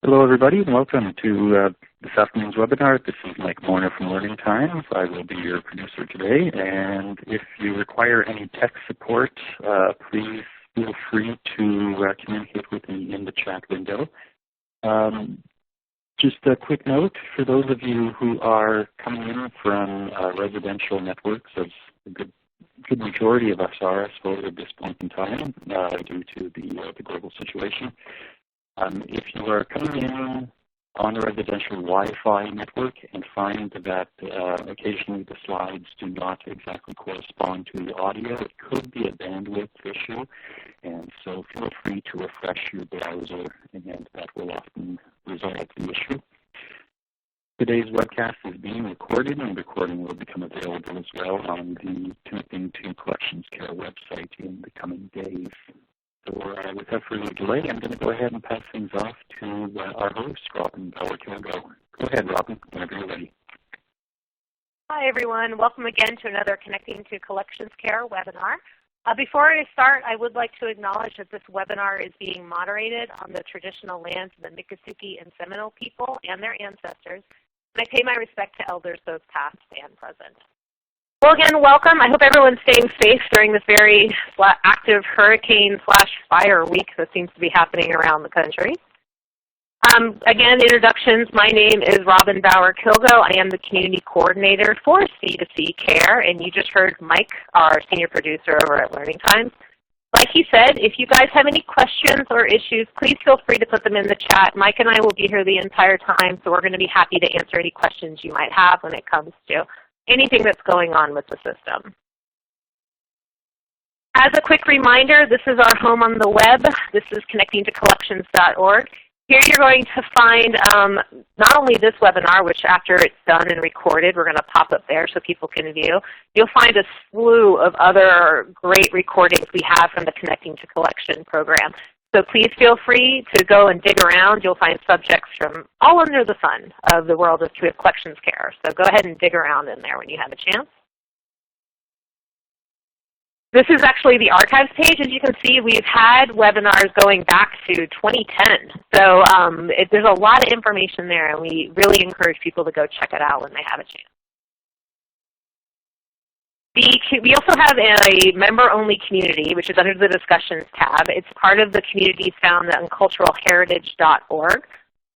Hello, everybody, and welcome to this afternoon's webinar. This is Mike Warner from Learning Times. I will be your producer today, and if you require any tech support, please feel free to communicate with me in the chat window. Just a quick note for those of you who are coming in from residential networks, as a good majority of us are, I suppose, at this point in time, due to the global situation. If you are coming in on a residential Wi-Fi network and find that occasionally the slides do not exactly correspond to the audio, it could be a bandwidth issue, and so feel free to refresh your browser, and that will often resolve the issue. Today's webcast is being recorded, and the recording will become available as well on the Connecting to Collections Care website in the coming days. So without further delay, I'm going to go ahead and pass things off to our host, Robin Bauer-Kilgo. Go ahead, Robin, whenever you're ready. Hi, everyone. Welcome again to another Connecting to Collections Care webinar. Before I start, I would like to acknowledge that this webinar is being moderated on the traditional lands of the Miccosukee and Seminole people and their ancestors, and I pay my respect to elders both past and present. Well, again, welcome. I hope everyone's staying safe during this very active hurricane/fire week that seems to be happening around the country. Again, introductions. My name is Robin Bauer-Kilgo. I am the Community Coordinator for C2C Care, and you just heard Mike, our Senior Producer over at Learning Times. Like he said, if you guys have any questions or issues, please feel free to put them in the chat. Mike and I will be here the entire time, so we're going to be happy to answer any questions you might have when it comes to anything that's going on with the system. As a quick reminder, this is our home on the web. This is connectingtocollections.org. Here you're going to find not only this webinar, which after it's done and recorded, we're going to pop up there so people can view. You'll find a slew of other great recordings we have from the Connecting to Collection program. So please feel free to go and dig around. You'll find subjects from all under the sun of the world of collections care. So go ahead and dig around in there when you have a chance. This is actually the archives page. As you can see, we've had webinars going back to 2010. So there's a lot of information there, and we really encourage people to go check it out when they have a chance. We also have a member-only community, which is under the Discussions tab. It's part of the communities found on culturalheritage.org.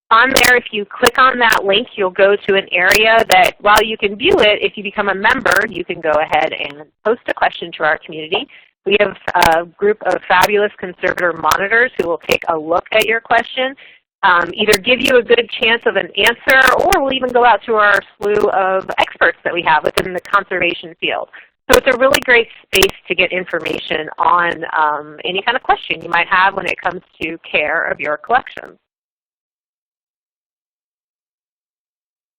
On there, if you click on that link, you'll go to an area that, while you can view it, if you become a member, you can go ahead and post a question to our community. We have a group of fabulous conservator monitors who will take a look at your question, either give you a good chance of an answer, or we'll even go out to our slew of experts that we have within the conservation field. So it's a really great space to get information on any kind of question you might have when it comes to care of your collections.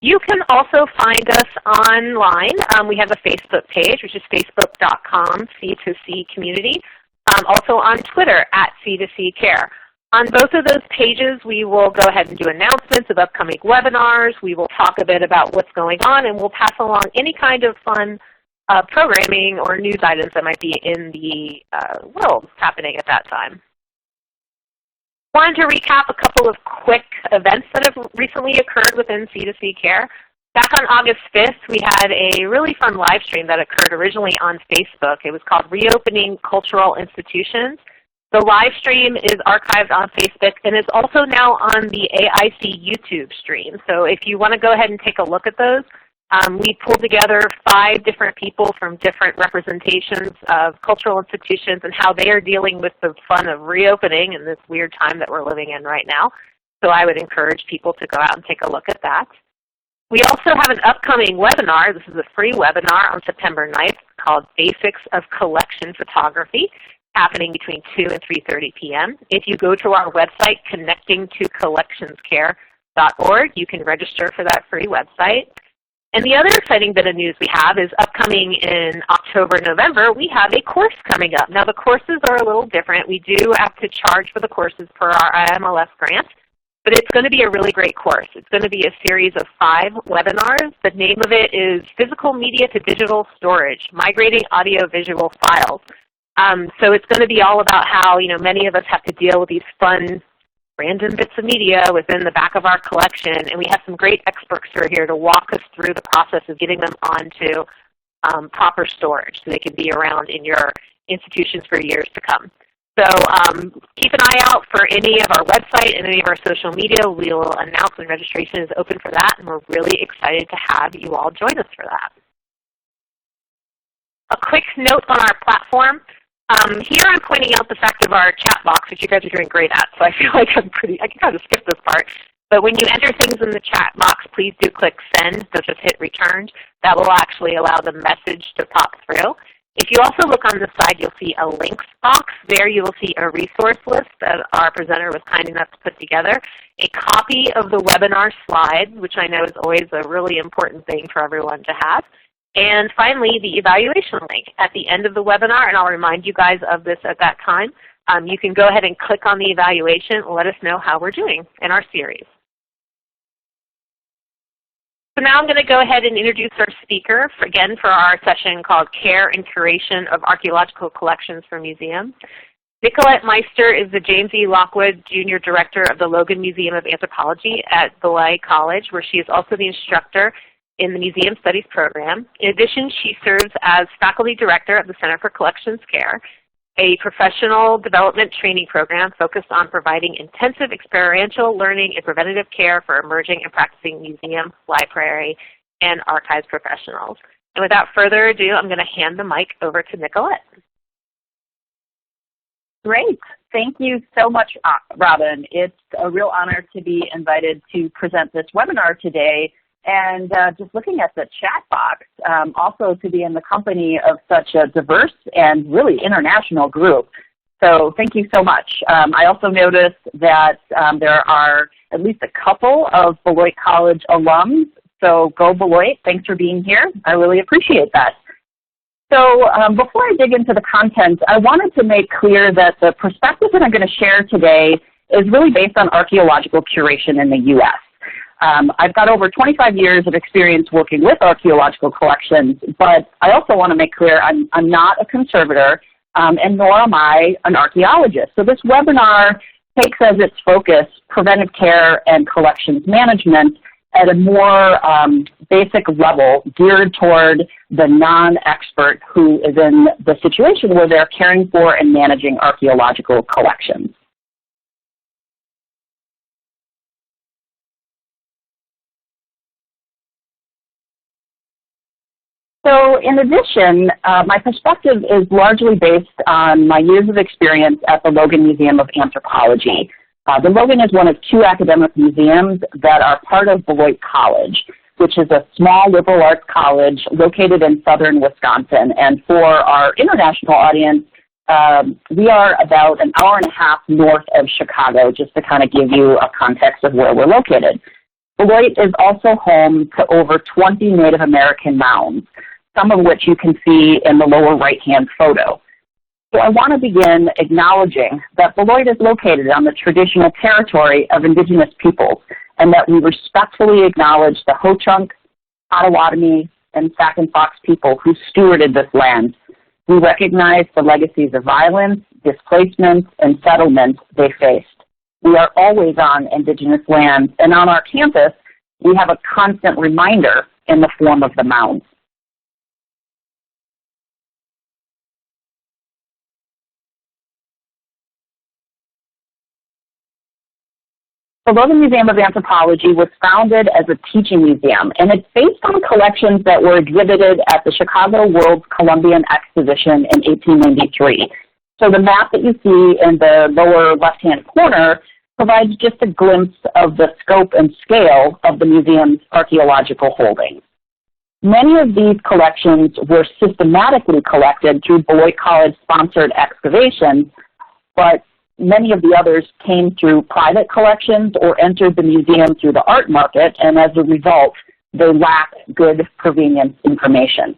You can also find us online. We have a Facebook page, which is facebook.com/C2C Community. Also on Twitter @C2C Care. On both of those pages, we will go ahead and do announcements of upcoming webinars. We will talk a bit about what's going on, and we'll pass along any kind of fun programming or news items that might be in the world happening at that time. I wanted to recap a couple of quick events that have recently occurred within C2C Care. Back on August 5th, we had a really fun live stream that occurred originally on Facebook. It was called Reopening Cultural Institutions. The live stream is archived on Facebook and is also now on the AIC YouTube stream. So if you want to go ahead and take a look at those, we pulled together 5 different people from different representations of cultural institutions and how they are dealing with the fun of reopening in this weird time that we're living in right now. So I would encourage people to go out and take a look at that. We also have an upcoming webinar. This is a free webinar on September 9th called Basics of Collection Photography, happening between 2 and 3:30 p.m. If you go to our website, connectingtocollectionscare.org, you can register for that free website. And the other exciting bit of news we have is upcoming in October, November, we have a course coming up. Now the courses are a little different. We do have to charge for the courses per our IMLS grant, but it's going to be a really great course. It's going to be a series of 5 webinars. The name of it is Physical Media to Digital Storage, Migrating Audio-Visual Files. So it's going to be all about how, many of us have to deal with these fun random bits of media within the back of our collection, and we have some great experts who are here to walk us through the process of getting them onto proper storage so they can be around in your institutions for years to come. So keep an eye out for any of our website and any of our social media. We will announce when registration is open for that, and we're really excited to have you all join us for that. A quick note on our platform. Here I'm pointing out the fact of our chat box, which you guys are doing great at, so I feel like I can kind of skip this part. But when you enter things in the chat box, please do click send, don't just hit return. That will actually allow the message to pop through. If you also look on the side, you'll see a links box. There you will see a resource list that our presenter was kind enough to put together, a copy of the webinar slides, which I know is always a really important thing for everyone to have, and finally the evaluation link at the end of the webinar, and I'll remind you guys of this at that time. You can go ahead and click on the evaluation and let us know how we're doing in our series. So now I'm going to go ahead and introduce our speaker, again, for our session called Care and Curation of Archaeological Collections for Museums. Nicolette Meister is the James E. Lockwood Jr. Director of the Logan Museum of Anthropology at Beloit College, where she is also the instructor in the Museum Studies program. In addition, she serves as Faculty Director of the Center for Collections Care, a professional development training program focused on providing intensive experiential learning and preventative care for emerging and practicing museum, library, and archives professionals. And without further ado, I'm going to hand the mic over to Nicolette. Great. Thank you so much, Robin. It's a real honor to be invited to present this webinar today. And just looking at the chat box, also to be in the company of such a diverse and really international group. So thank you so much. I also noticed that there are at least a couple of Beloit College alums. So go Beloit, thanks for being here. I really appreciate that. So before I dig into the content, I wanted to make clear that the perspective that I'm going to share today is really based on archaeological curation in the U.S. I've got over 25 years of experience working with archaeological collections, but I also want to make clear I'm not a conservator, and nor am I an archaeologist. So this webinar takes as its focus preventive care and collections management at a more basic level geared toward the non-expert who is in the situation where they're caring for and managing archaeological collections. So in addition, my perspective is largely based on my years of experience at the Logan Museum of Anthropology. The Logan is one of two academic museums that are part of Beloit College, which is a small liberal arts college located in southern Wisconsin. And for our international audience, we are about an hour and a half north of Chicago, just to kind of give you a context of where we're located. Beloit is also home to over 20 Native American mounds, some of which you can see in the lower right-hand photo. So I want to begin acknowledging that Beloit is located on the traditional territory of Indigenous peoples, and that we respectfully acknowledge the Ho-Chunk, Potawatomi, and Sac and Fox people who stewarded this land. We recognize the legacies of violence, displacement, and settlement they faced. We are always on Indigenous lands, and on our campus, we have a constant reminder in the form of the mounds. The Logan Museum of Anthropology was founded as a teaching museum, and it's based on collections that were exhibited at the Chicago World's Columbian Exposition in 1893. So the map that you see in the lower left-hand corner provides just a glimpse of the scope and scale of the museum's archaeological holdings. Many of these collections were systematically collected through Beloit College-sponsored excavations, but many of the others came through private collections or entered the museum through the art market, and as a result, they lack good provenance information.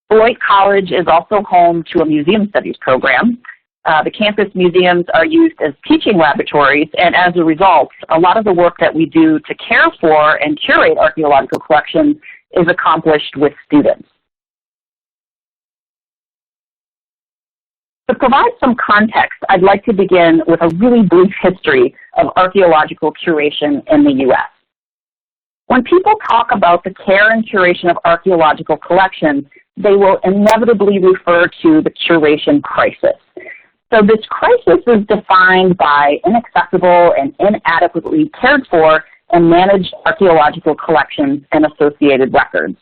Beloit College is also home to a museum studies program. The campus museums are used as teaching laboratories, and as a result, a lot of the work that we do to care for and curate archaeological collections is accomplished with students. To provide some context, I'd like to begin with a really brief history of archaeological curation in the U.S. When people talk about the care and curation of archaeological collections, they will inevitably refer to the curation crisis. So this crisis is defined by inaccessible and inadequately cared for and managed archaeological collections and associated records.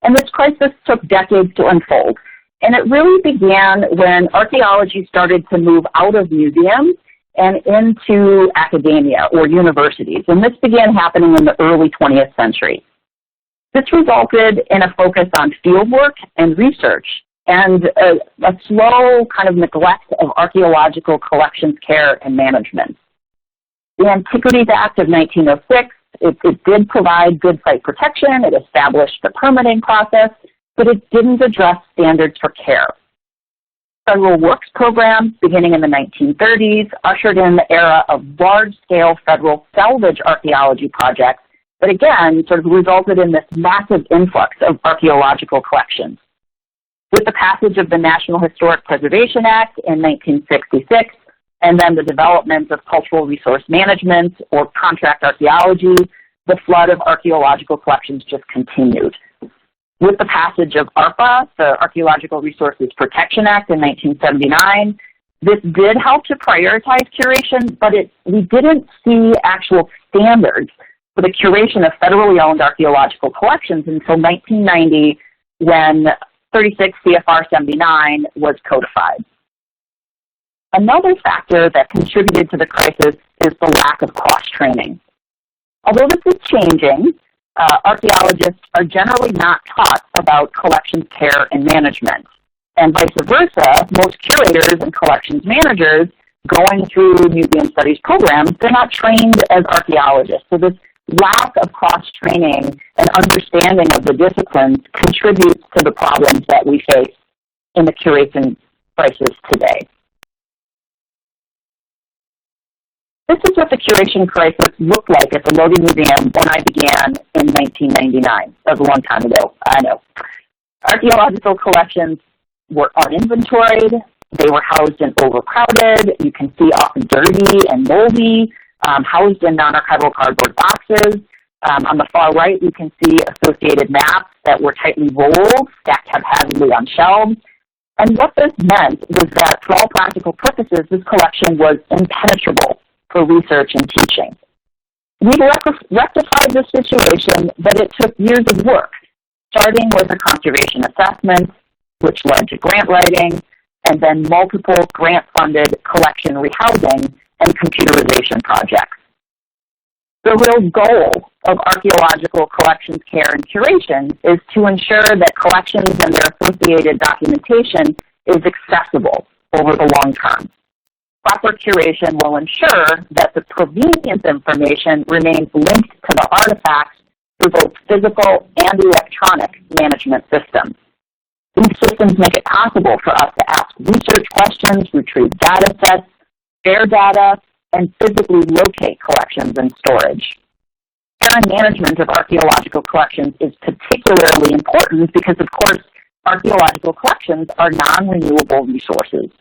And this crisis took decades to unfold. And it really began when archaeology started to move out of museums and into academia or universities. And this began happening in the early 20th century. This resulted in a focus on fieldwork and research and a slow kind of neglect of archaeological collections care and management. The Antiquities Act of 1906, it did provide good site protection, it established the permitting process, but it didn't address standards for care. Federal works programs beginning in the 1930s ushered in the era of large-scale federal salvage archaeology projects that again sort of resulted in this massive influx of archaeological collections. With the passage of the National Historic Preservation Act in 1966, and then the development of cultural resource management or contract archaeology, the flood of archaeological collections just continued. With the passage of ARPA, the Archaeological Resources Protection Act in 1979, this did help to prioritize curation, but we didn't see actual standards for the curation of federally owned archaeological collections until 1990 when 36 CFR 79 was codified. Another factor that contributed to the crisis is the lack of cross-training. Although this is changing, archaeologists are generally not taught about collections care and management. And vice versa, most curators and collections managers going through museum studies programs, they're not trained as archaeologists. So this lack of cross-training and understanding of the disciplines contributes to the problems that we face in the curation crisis today. This is what the curation crisis looked like at the Logan Museum when I began in 1999. That was a long time ago, I know. Archaeological collections were uninventoried. They were housed in overcrowded. You can see often dirty and moldy, housed in non-archival cardboard boxes. On the far right, you can see associated maps that were tightly rolled, stacked haphazardly on shelves. And what this meant was that for all practical purposes, this collection was impenetrable for research and teaching. We rectified this situation, but it took years of work, starting with a conservation assessment, which led to grant writing, and then multiple grant-funded collection rehousing and computerization projects. The real goal of archaeological collections care and curation is to ensure that collections and their associated documentation is accessible over the long term. Proper curation will ensure that the provenient information remains linked to the artifacts through both physical and electronic management systems. These systems make it possible for us to ask research questions, retrieve data sets, share data, and physically locate collections and storage. Care and management of archaeological collections is particularly important because, of course, archaeological collections are non-renewable resources.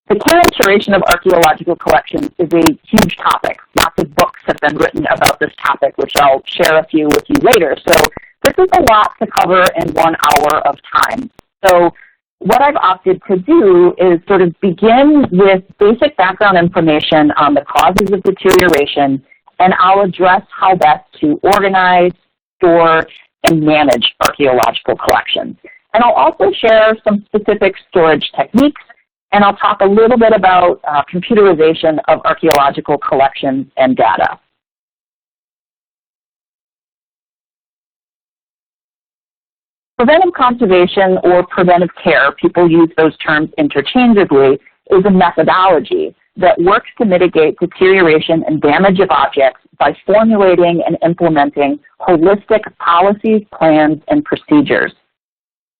The care and curation of archaeological collections is a huge topic. Lots of books have been written about this topic, which I'll share a few with you later. So this is a lot to cover in 1 hour of time. So what I've opted to do is sort of begin with basic background information on the causes of deterioration, and I'll address how best to organize, store, and manage archaeological collections. And I'll also share some specific storage techniques, and I'll talk a little bit about computerization of archaeological collections and data. Preventive conservation or preventive care, people use those terms interchangeably, is a methodology that works to mitigate deterioration and damage of objects by formulating and implementing holistic policies, plans, and procedures.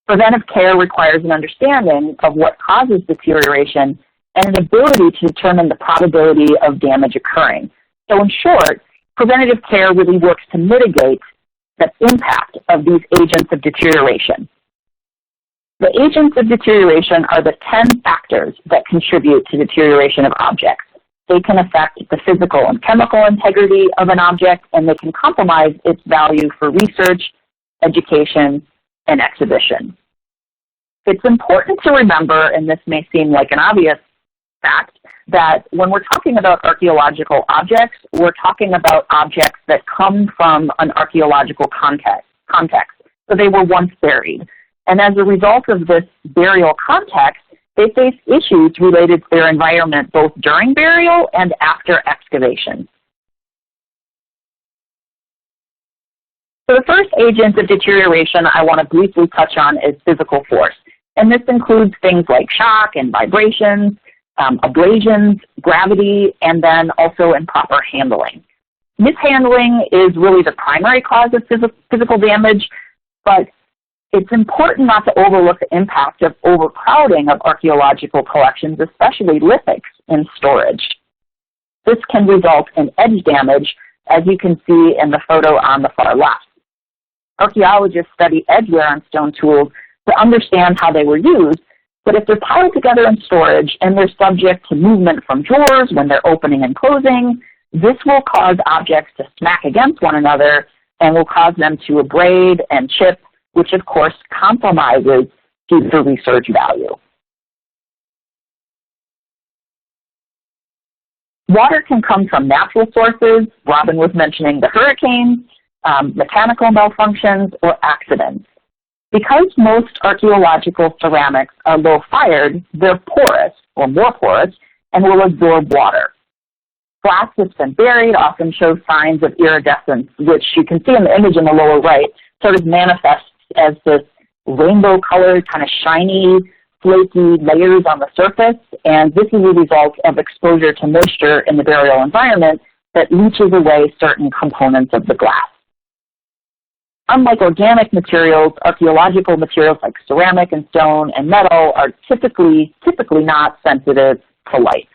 Preventive care requires an understanding of what causes deterioration and an ability to determine the probability of damage occurring. So in short, preventative care really works to mitigate the impact of these agents of deterioration. The agents of deterioration are the 10 factors that contribute to deterioration of objects. They can affect the physical and chemical integrity of an object, and they can compromise its value for research, education, and exhibition. It's important to remember, and this may seem like an obvious fact, that when we're talking about archaeological objects, we're talking about objects that come from an archaeological context. So they were once buried. And as a result of this burial context, they face issues related to their environment both during burial and after excavation. So the first agent of deterioration I want to briefly touch on is physical force. And this includes things like shock and vibrations, abrasions, gravity, and then also improper handling. Mishandling is really the primary cause of physical damage, but it's important not to overlook the impact of overcrowding of archaeological collections, especially lithics, in storage. This can result in edge damage, as you can see in the photo on the far left. Archaeologists study edge wear on stone tools to understand how they were used, but if they're piled together in storage and they're subject to movement from drawers when they're opening and closing, this will cause objects to smack against one another and will cause them to abrade and chip, which of course compromises future research value. Water can come from natural sources. Robin was mentioning the hurricanes, mechanical malfunctions, or accidents. Because most archaeological ceramics are low-fired, they're porous, or more porous, and will absorb water. Glass that's been buried often shows signs of iridescence, which you can see in the image in the lower right, sort of manifests as this rainbow-colored, kind of shiny, flaky layers on the surface, and this is a result of exposure to moisture in the burial environment that leaches away certain components of the glass. Unlike organic materials, archaeological materials like ceramic and stone and metal are typically not sensitive to light.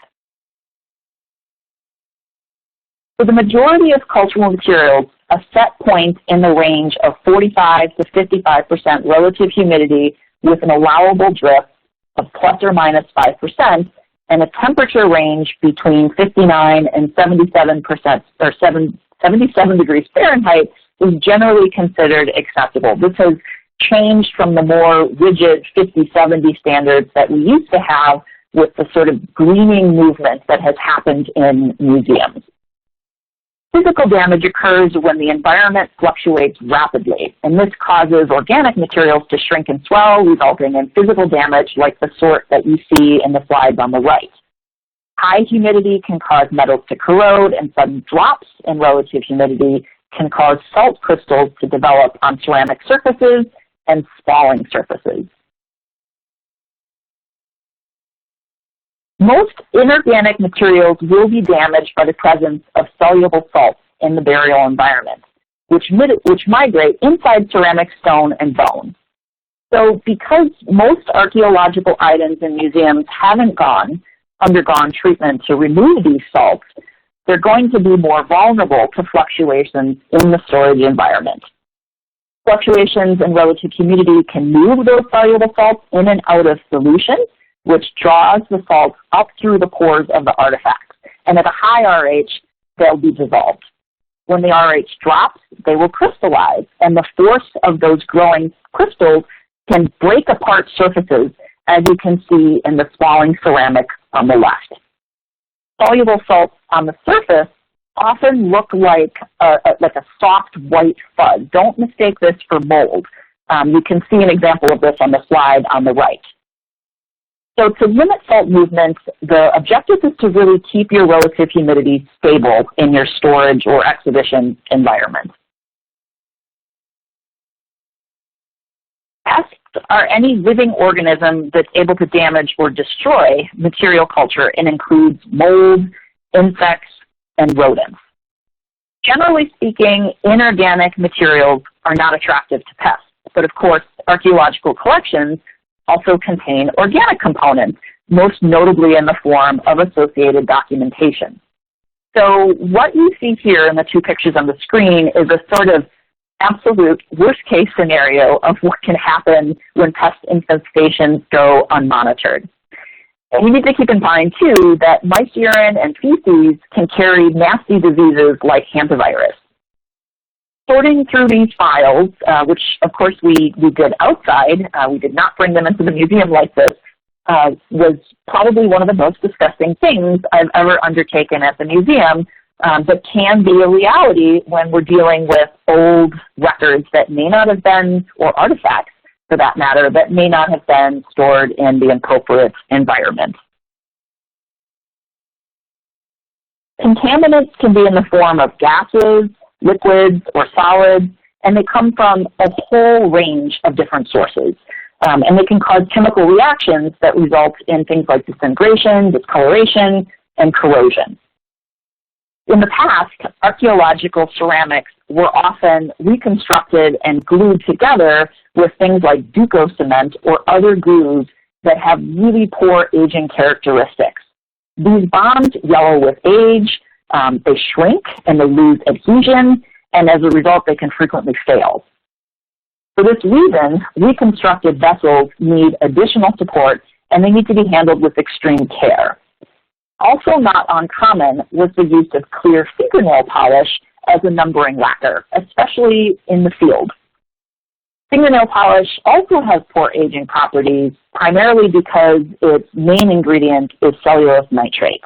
For the majority of cultural materials, a set point in the range of 45 to 55% relative humidity with an allowable drift of plus or minus 5% and a temperature range between 59 and 77% or 77 degrees Fahrenheit is generally considered acceptable. This has changed from the more rigid 50-70 standards that we used to have with the sort of greening movement that has happened in museums. Physical damage occurs when the environment fluctuates rapidly, and this causes organic materials to shrink and swell, resulting in physical damage like the sort that you see in the slides on the right. High humidity can cause metals to corrode, and sudden drops in relative humidity can cause salt crystals to develop on ceramic surfaces and spalling surfaces. Most inorganic materials will be damaged by the presence of soluble salts in the burial environment, which migrate inside ceramic, stone, and bone. So because most archaeological items in museums haven't undergone treatment to remove these salts, they're going to be more vulnerable to fluctuations in the storage environment. Fluctuations in relative humidity can move those soluble salts in and out of solution, which draws the salts up through the pores of the artifacts. And at a high RH, they'll be dissolved. When the RH drops, they will crystallize, and the force of those growing crystals can break apart surfaces, as you can see in the spalling ceramic on the left. Soluble salts on the surface often look like a soft white fuzz. Don't mistake this for mold. You can see an example of this on the slide on the right. So to limit salt movements, the objective is to really keep your relative humidity stable in your storage or exhibition environment. Pests are any living organism that's able to damage or destroy material culture and includes mold, insects, and rodents. Generally speaking, inorganic materials are not attractive to pests, but of course, archaeological collections also contain organic components, most notably in the form of associated documentation. So what you see here in the two pictures on the screen is a sort of absolute worst-case scenario of what can happen when pest infestations go unmonitored. And you need to keep in mind, too, that mice urine and feces can carry nasty diseases like hantavirus. Sorting through these files, which of course we did outside, we did not bring them into the museum like this, was probably one of the most disgusting things I've ever undertaken at the museum, but can be a reality when we're dealing with old records that may not have been, or artifacts for that matter, that may not have been stored in the appropriate environment. Contaminants can be in the form of gases, liquids, or solids, and they come from a whole range of different sources. And they can cause chemical reactions that result in things like disintegration, discoloration, and corrosion. In the past, archaeological ceramics were often reconstructed and glued together with things like Duco cement or other glues that have really poor aging characteristics. These bonds yellow with age, they shrink and they lose adhesion, and as a result they can frequently fail. For this reason, reconstructed vessels need additional support and they need to be handled with extreme care. Also not uncommon was the use of clear fingernail polish as a numbering lacquer, especially in the field. Fingernail polish also has poor aging properties, primarily because its main ingredient is cellulose nitrate.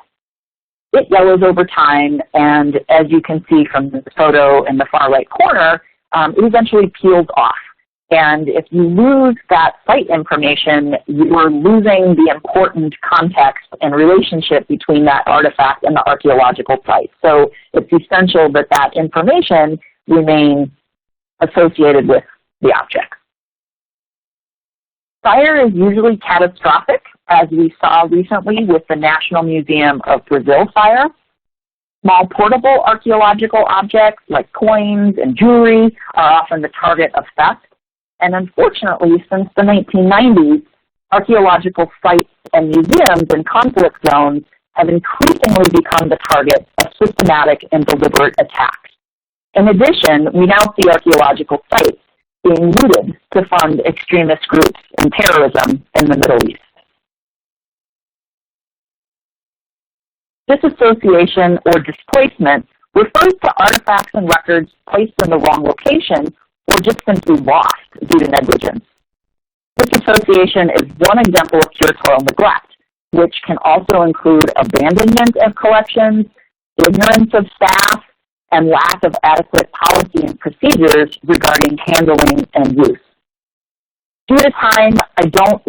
It yellows over time, and as you can see from this photo in the far right corner, it eventually peels off. And if you lose that site information, you are losing the important context and relationship between that artifact and the archaeological site. So it's essential that that information remain associated with the object. Fire is usually catastrophic, as we saw recently with the National Museum of Brazil fire. Small portable archaeological objects like coins and jewelry are often the target of theft. And unfortunately, since the 1990s, archaeological sites and museums in conflict zones have increasingly become the target of systematic and deliberate attacks. In addition, we now see archaeological sites being looted to fund extremist groups and terrorism in the Middle East. Disassociation or displacement refers to artifacts and records placed in the wrong location or just simply lost due to negligence. Disassociation is one example of curatorial neglect, which can also include abandonment of collections, ignorance of staff, and lack of adequate policy and procedures regarding handling and use. Due to time, I'm not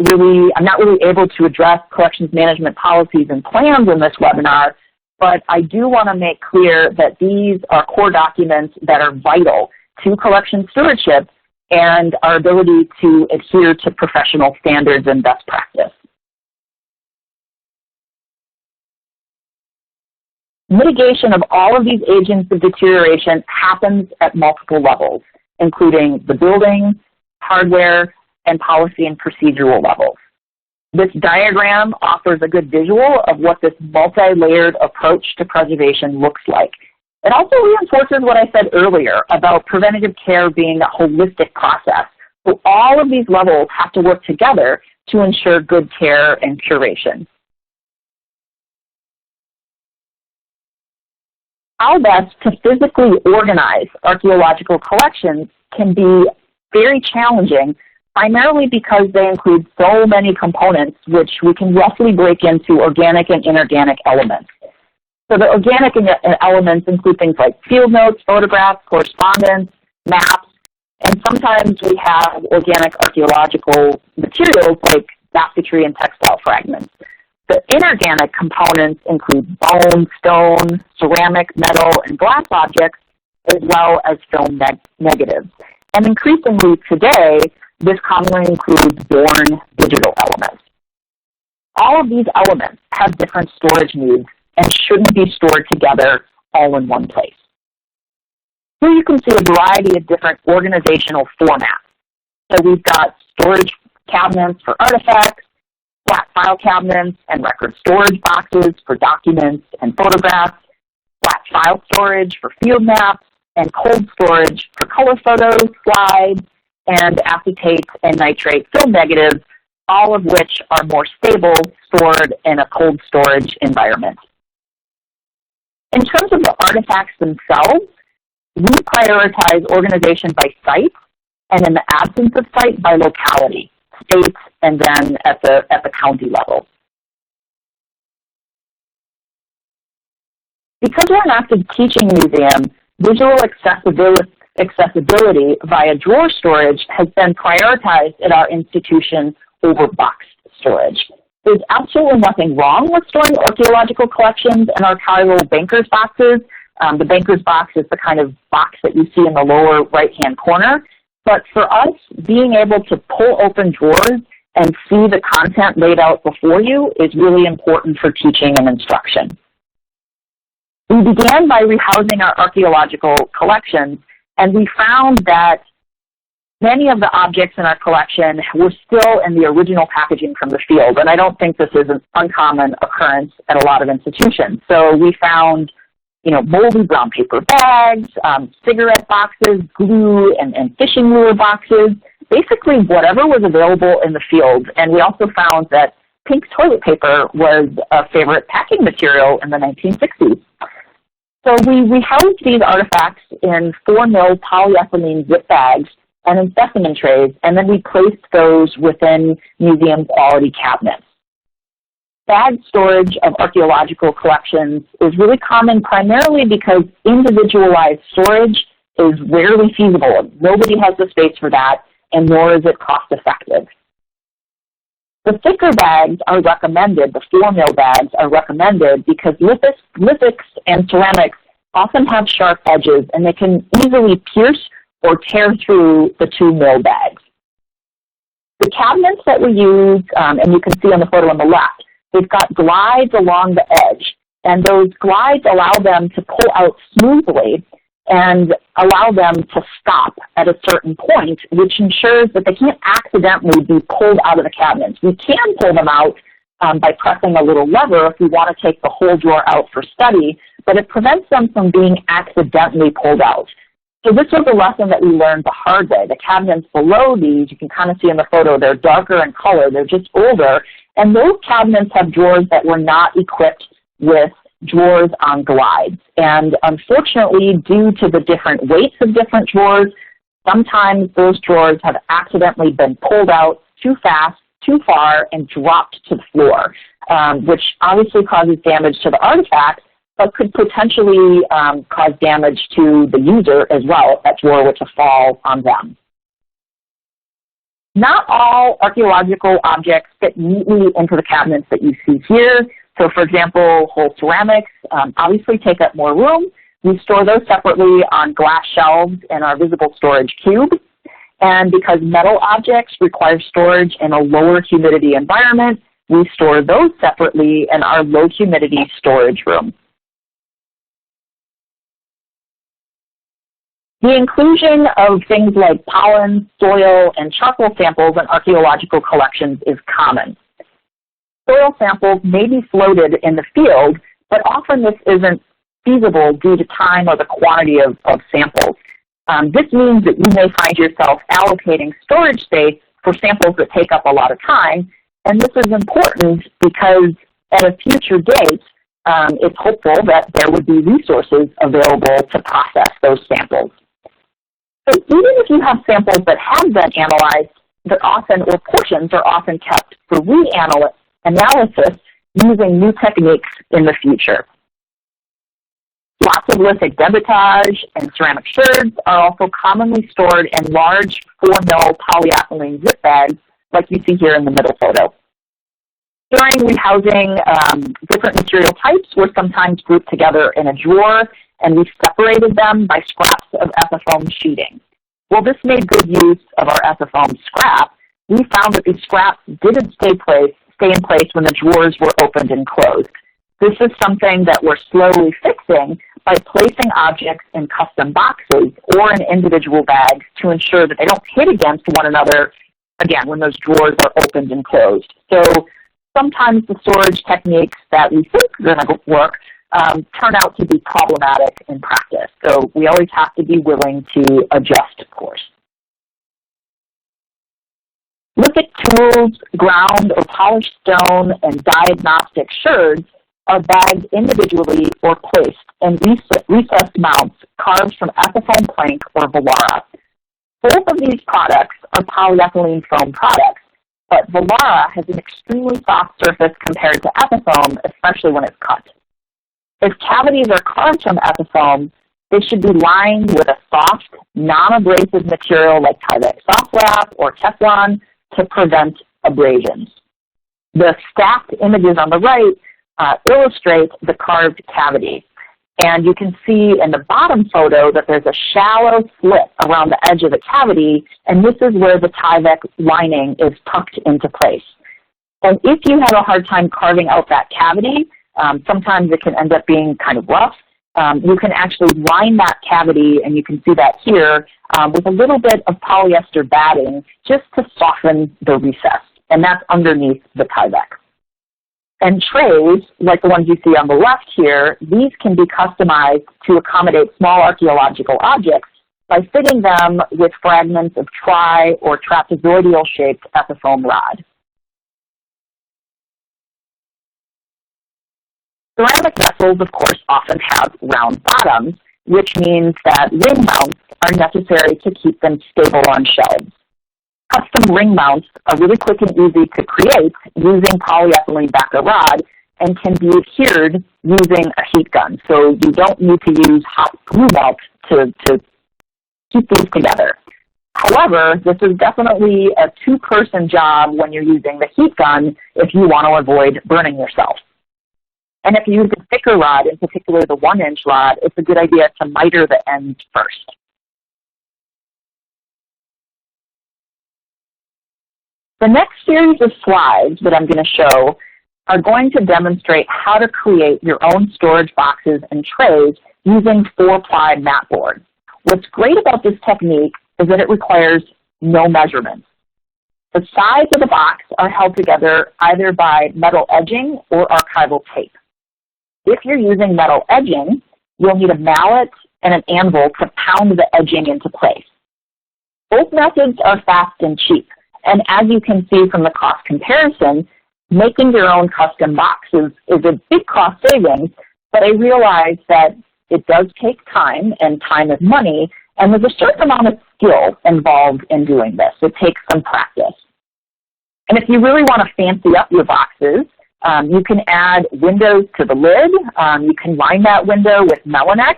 really able to address collections management policies and plans in this webinar, but I do want to make clear that these are core documents that are vital to collection stewardship and our ability to adhere to professional standards and best practice. Mitigation of all of these agents of deterioration happens at multiple levels, including the building, hardware, and policy and procedural levels. This diagram offers a good visual of what this multi-layered approach to preservation looks like. It also reinforces what I said earlier about preventative care being a holistic process. So all of these levels have to work together to ensure good care and curation. How best to physically organize archaeological collections can be very challenging, primarily because they include so many components, which we can roughly break into organic and inorganic elements. So the organic elements include things like field notes, photographs, correspondence, maps, and sometimes we have organic archaeological materials like basketry and textile fragments. The inorganic components include bone, stone, ceramic, metal, and glass objects, as well as film negatives. And increasingly today, this commonly includes born digital elements. All of these elements have different storage needs and shouldn't be stored together all in one place. Here you can see a variety of different organizational formats. So we've got storage cabinets for artifacts, flat file cabinets and record storage boxes for documents and photographs, flat file storage for field maps, and cold storage for color photos, slides, and acetate and nitrate film negatives, all of which are more stable, stored in a cold storage environment. In terms of the artifacts themselves, we prioritize organization by site, and in the absence of site, by locality, state, and then at the county level. Because we're an active teaching museum, visual accessibility via drawer storage has been prioritized at our institution over box storage. There's absolutely nothing wrong with storing archaeological collections in archival banker's boxes. The banker's box is the kind of box that you see in the lower right-hand corner. But for us, being able to pull open drawers and see the content laid out before you is really important for teaching and instruction. We began by rehousing our archaeological collections, and we found that many of the objects in our collection were still in the original packaging from the field, and I don't think this is an uncommon occurrence at a lot of institutions. So we found, moldy brown paper bags, cigarette boxes, glue, and fishing lure boxes, basically whatever was available in the field. And we also found that pink toilet paper was a favorite packing material in the 1960s. So we housed these artifacts in 4-mil polyethylene zip bags and in specimen trays, and then we placed those within museum quality cabinets. Bag storage of archaeological collections is really common primarily because individualized storage is rarely feasible. Nobody has the space for that, and nor is it cost effective. The thicker bags are recommended, the 4-mil bags are recommended because lithics and ceramics often have sharp edges and they can easily pierce or tear through the 2-mil bags. The cabinets that we use, and you can see on the photo on the left, they've got glides along the edge, and those glides allow them to pull out smoothly and allow them to stop at a certain point, which ensures that they can't accidentally be pulled out of the cabinets. We can pull them out by pressing a little lever if we want to take the whole drawer out for study, but it prevents them from being accidentally pulled out. So this was a lesson that we learned the hard way. The cabinets below these, you can kind of see in the photo, they're darker in color, they're just older, and those cabinets have drawers that were not equipped with drawers on glides. And unfortunately, due to the different weights of different drawers, sometimes those drawers have accidentally been pulled out too fast, too far, and dropped to the floor, which obviously causes damage to the artifact, but could potentially cause damage to the user as well if that drawer were to fall on them. Not all archaeological objects fit neatly into the cabinets that you see here. So for example, whole ceramics obviously take up more room. We store those separately on glass shelves in our visible storage cube. And because metal objects require storage in a lower humidity environment, we store those separately in our low humidity storage room. The inclusion of things like pollen, soil, and charcoal samples in archaeological collections is common. Soil samples may be floated in the field, but often this isn't feasible due to time or the quantity of samples. This means that you may find yourself allocating storage space for samples that take up a lot of time, and this is important because at a future date, it's hopeful that there would be resources available to process those samples. So even if you have samples that have been analyzed, or portions are often kept for reanalysis using new techniques in the future. Lots of lithic debitage and ceramic sherds are also commonly stored in large 4-mil polyethylene zip bags like you see here in the middle photo. During rehousing, different material types were sometimes grouped together in a drawer, and we separated them by scraps of ethafoam sheeting. Well, this made good use of our ethafoam scrap. We found that these scraps didn't stay in place when the drawers were opened and closed. This is something that we're slowly fixing by placing objects in custom boxes or in individual bags to ensure that they don't hit against one another, again, when those drawers are opened and closed. So sometimes the storage techniques that we think are going to work turn out to be problematic in practice. So we always have to be willing to adjust, of course. Look at tools, ground or polished stone, and diagnostic sherds are bagged individually or placed in recessed mounts carved from epiphoam plank or Volara. Both of these products are polyethylene foam products, but Volara has an extremely soft surface compared to epiphoam, especially when it's cut. If cavities are carved from epiphoam, they should be lined with a soft, non-abrasive material like Tyvek soft wrap or Teflon to prevent abrasions. The stacked images on the right illustrate the carved cavity. And you can see in the bottom photo that there's a shallow slit around the edge of the cavity, and this is where the Tyvek lining is tucked into place. And if you have a hard time carving out that cavity, sometimes it can end up being kind of rough. You can actually line that cavity, and you can see that here, with a little bit of polyester batting just to soften the recess, and that's underneath the Tyvek. And trays, like the ones you see on the left here, these can be customized to accommodate small archaeological objects by fitting them with fragments of tri- or trapezoidal-shaped epiphoam rod. Ceramic vessels, of course, often have round bottoms, which means that ring mounts are necessary to keep them stable on shelves. Custom ring mounts are really quick and easy to create using polyethylene backer rod and can be adhered using a heat gun. So you don't need to use hot glue melt to keep these together. However, this is definitely a two-person job when you're using the heat gun if you want to avoid burning yourself. And if you use a thicker rod, in particular the 1-inch rod, it's a good idea to miter the ends first. The next series of slides that I'm going to show are going to demonstrate how to create your own storage boxes and trays using 4-ply mat board. What's great about this technique is that it requires no measurements. The sides of the box are held together either by metal edging or archival tape. If you're using metal edging, you'll need a mallet and an anvil to pound the edging into place. Both methods are fast and cheap. And as you can see from the cost comparison, making your own custom boxes is a big cost savings, but I realize that it does take time, and time is money, and there's a certain amount of skill involved in doing this. It takes some practice. And if you really want to fancy up your boxes, you can add windows to the lid. You can line that window with Melanex,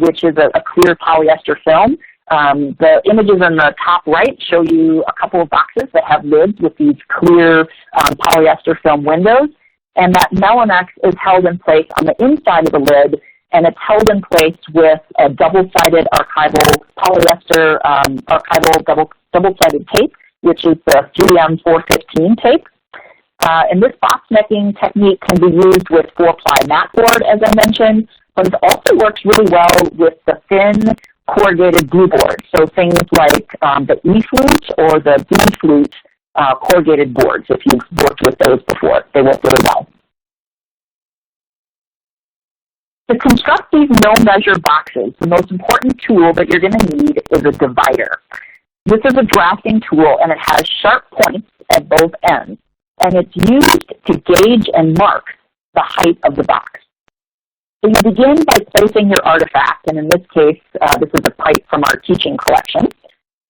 which is a clear polyester film. The images on the top right show you a couple of boxes that have lids with these clear polyester film windows, and that Melanex is held in place on the inside of the lid, and it's held in place with a double-sided archival polyester archival double-sided tape, which is the 3M 415 tape. And this box making technique can be used with 4-ply mat board, as I mentioned, but it also works really well with the thin corrugated glue board. So things like the E-flute or the B-flute corrugated boards, if you've worked with those before, they work really well. To construct these no-measure boxes, the most important tool that you're going to need is a divider. This is a drafting tool, and it has sharp points at both ends, and it's used to gauge and mark the height of the box. So you begin by placing your artifact, and in this case, this is a pipe from our teaching collection,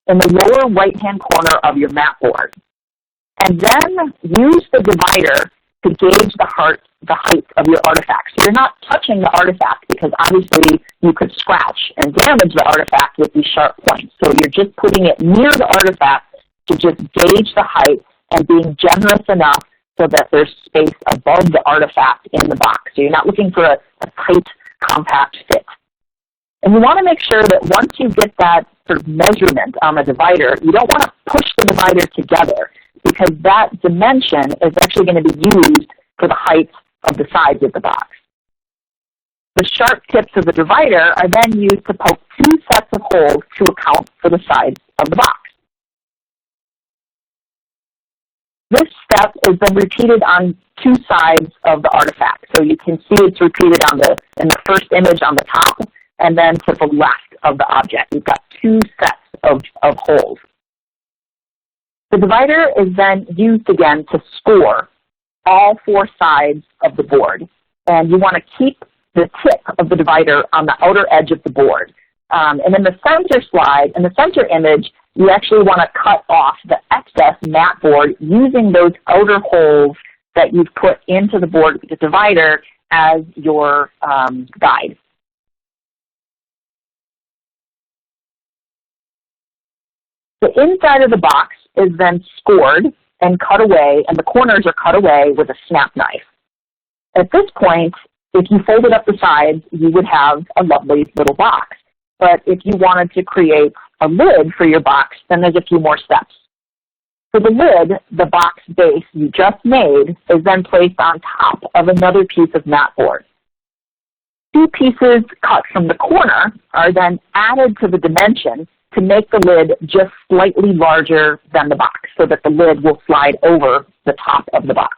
in the lower right-hand corner of your mat board. And then use the divider to gauge the height of your artifact. So you're not touching the artifact because obviously you could scratch and damage the artifact with these sharp points. So you're just putting it near the artifact to just gauge the height and being generous enough so that there's space above the artifact in the box. So you're not looking for a tight, compact fit. And you want to make sure that once you get that sort of measurement on the divider, you don't want to push the divider together because that dimension is actually going to be used for the height of the sides of the box. The sharp tips of the divider are then used to poke 2 sets of holes to account for the size of the box. This step is then repeated on two sides of the artifact. So you can see it's repeated in the first image on the top and then to the left of the object. We've got two sets of holes. The divider is then used again to score all four sides of the board. And you want to keep the tip of the divider on the outer edge of the board. And in the center slide, in the center image, you actually want to cut off the excess mat board using those outer holes that you've put into the board with the divider as your guide. The inside of the box is then scored and cut away, and the corners are cut away with a snap knife. At this point, if you folded up the sides, you would have a lovely little box. But if you wanted to create a lid for your box, then there's a few more steps. For the lid, the box base you just made is then placed on top of another piece of mat board. Two pieces cut from the corner are then added to the dimension to make the lid just slightly larger than the box so that the lid will slide over the top of the box.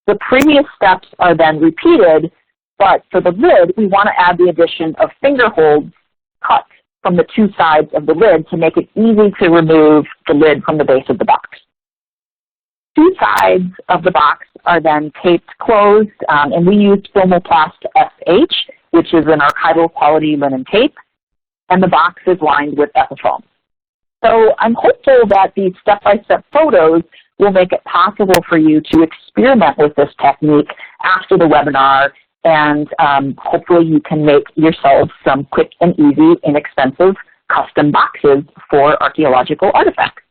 The previous steps are then repeated, but for the lid, we want to add the addition of finger holds cut from the two sides of the lid to make it easy to remove the lid from the base of the box. Two sides of the box are then taped closed, and we used Thermoplast SH, which is an archival quality linen tape, and the box is lined with Ethafoam. So I'm hopeful that these step-by-step photos will make it possible for you to experiment with this technique after the webinar, and hopefully you can make yourselves some quick and easy, inexpensive custom boxes for archaeological artifacts.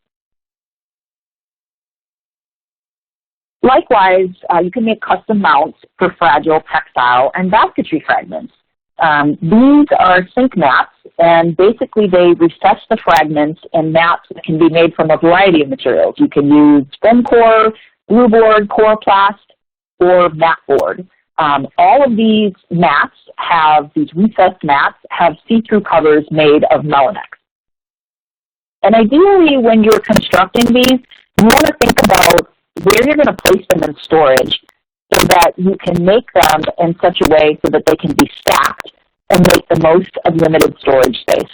Likewise, you can make custom mounts for fragile textile and basketry fragments. These are sink mats, and basically they recess the fragments in mats that can be made from a variety of materials. You can use foam core, glue board, coroplast, or mat board. All of these mats these recessed mats have see-through covers made of Melinex. And ideally, when you're constructing these, you want to think about where you're going to place them in storage so that you can make them in such a way so that they can be stacked and make the most of limited storage space.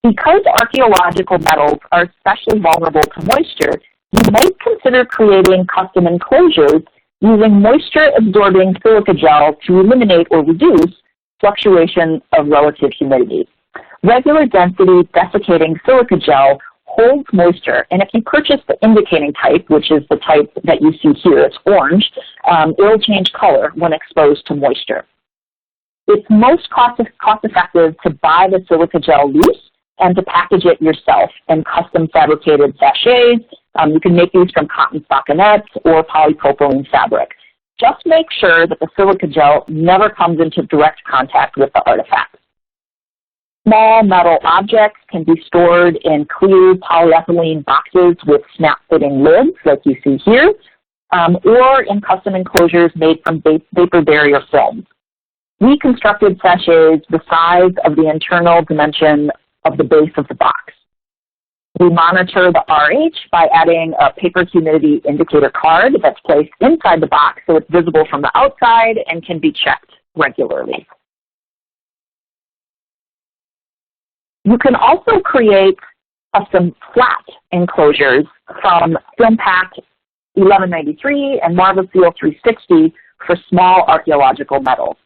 Because archaeological metals are especially vulnerable to moisture, you might consider creating custom enclosures using moisture-absorbing silica gel to eliminate or reduce fluctuation of relative humidity. Regular density desiccating silica gel holds moisture, and if you purchase the indicating type, which is the type that you see here, it's orange, it'll change color when exposed to moisture. It's most cost-effective to buy the silica gel loose and to package it yourself in custom fabricated sachets. You can make these from cotton stockinettes or polypropylene fabric. Just make sure that the silica gel never comes into direct contact with the artifact. Small metal objects can be stored in clear polyethylene boxes with snap-fitting lids, like you see here, or in custom enclosures made from vapor barrier films. We constructed sachets the size of the internal dimension of the base of the box. We monitor the RH by adding a paper humidity indicator card that's placed inside the box so it's visible from the outside and can be checked regularly. You can also create custom flat enclosures from FilmPack 1193 and Marvaseal 360 for small archaeological metals.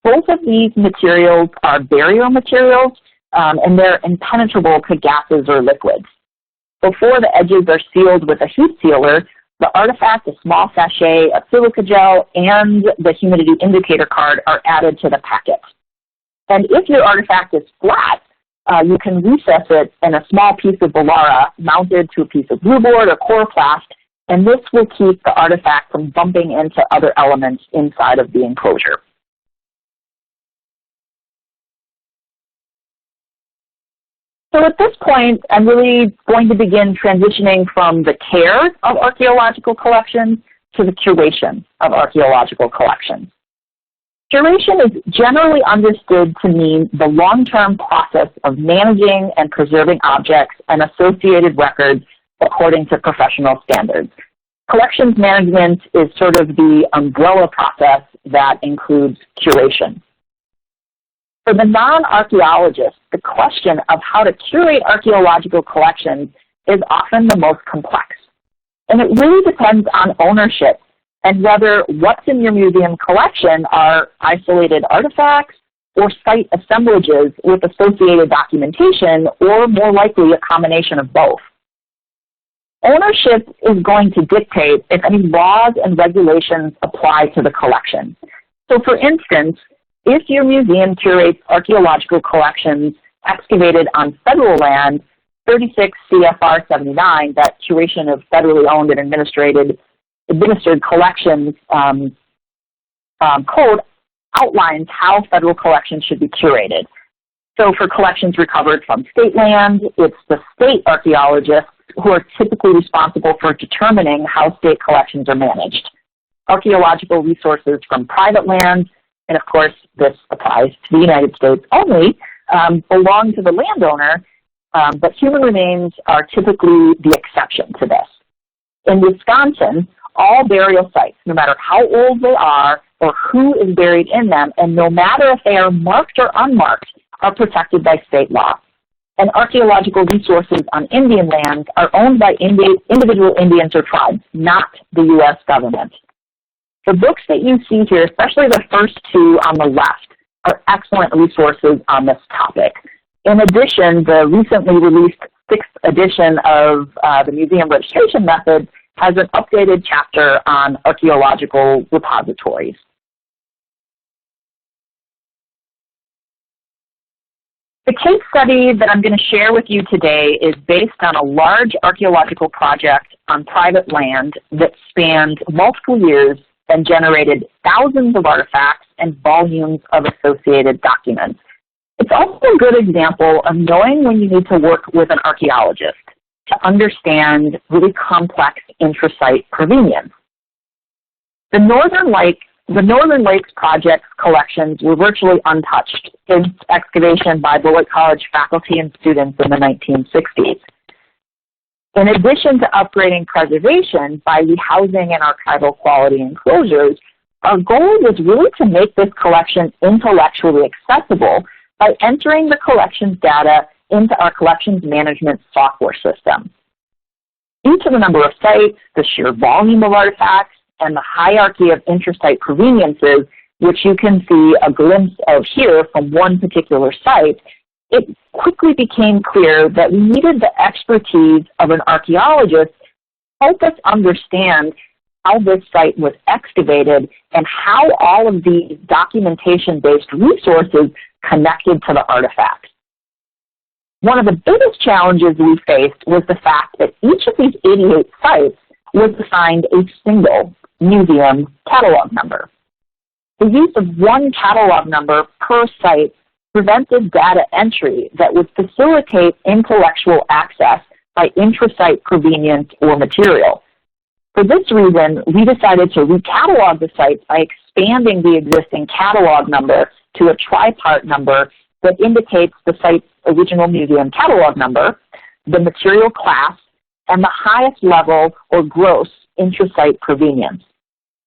Both of these materials are barrier materials, and they're impenetrable to gases or liquids. Before the edges are sealed with a heat sealer, the artifact, a small sachet of silica gel, and the humidity indicator card are added to the packet. And if your artifact is flat, you can recess it in a small piece of Belara mounted to a piece of glue board or coroplast, and this will keep the artifact from bumping into other elements inside of the enclosure. So at this point, I'm really going to begin transitioning from the care of archaeological collections to the curation of archaeological collections. Curation is generally understood to mean the long-term process of managing and preserving objects and associated records according to professional standards. Collections management is sort of the umbrella process that includes curation. For the non-archaeologist, the question of how to curate archaeological collections is often the most complex. And it really depends on ownership and whether what's in your museum collection are isolated artifacts or site assemblages with associated documentation, or more likely a combination of both. Ownership is going to dictate if any laws and regulations apply to the collection. So for instance, if your museum curates archaeological collections excavated on federal land, 36 CFR 79, that curation of federally owned and administered collections code, outlines how federal collections should be curated. So for collections recovered from state land, it's the state archaeologists who are typically responsible for determining how state collections are managed. Archaeological resources from private lands, and of course this applies to the United States only, belong to the landowner, but human remains are typically the exception to this. In Wisconsin, all burial sites, no matter how old they are or who is buried in them, and no matter if they are marked or unmarked, are protected by state law. And archaeological resources on Indian lands are owned by individual Indians or tribes, not the U.S. government. The books that you see here, especially the first two on the left, are excellent resources on this topic. In addition, the recently released 6th edition of the Museum Registration Method has an updated chapter on archaeological repositories. The case study that I'm going to share with you today is based on a large archaeological project on private land that spanned multiple years and generated thousands of artifacts and volumes of associated documents. It's also a good example of knowing when you need to work with an archaeologist to understand really complex intrasite provenience. The Northern Lakes Project's collections were virtually untouched since excavation by Beloit College faculty and students in the 1960s. In addition to upgrading preservation by rehousing and archival quality enclosures, our goal was really to make this collection intellectually accessible by entering the collections data into our collections management software system. Due to the number of sites, the sheer volume of artifacts, and the hierarchy of intrasite proveniences, which you can see a glimpse of here from one particular site, it quickly became clear that we needed the expertise of an archaeologist to help us understand how this site was excavated and how all of these documentation-based resources connected to the artifacts. One of the biggest challenges we faced was the fact that each of these 88 sites was assigned a single museum catalog number. The use of one catalog number per site prevented data entry that would facilitate intellectual access by intrasite provenience or material. For this reason, we decided to recatalog the sites by expanding the existing catalog number to a tripart number that indicates the site's original museum catalog number, the material class, and the highest level or gross intrasite provenience.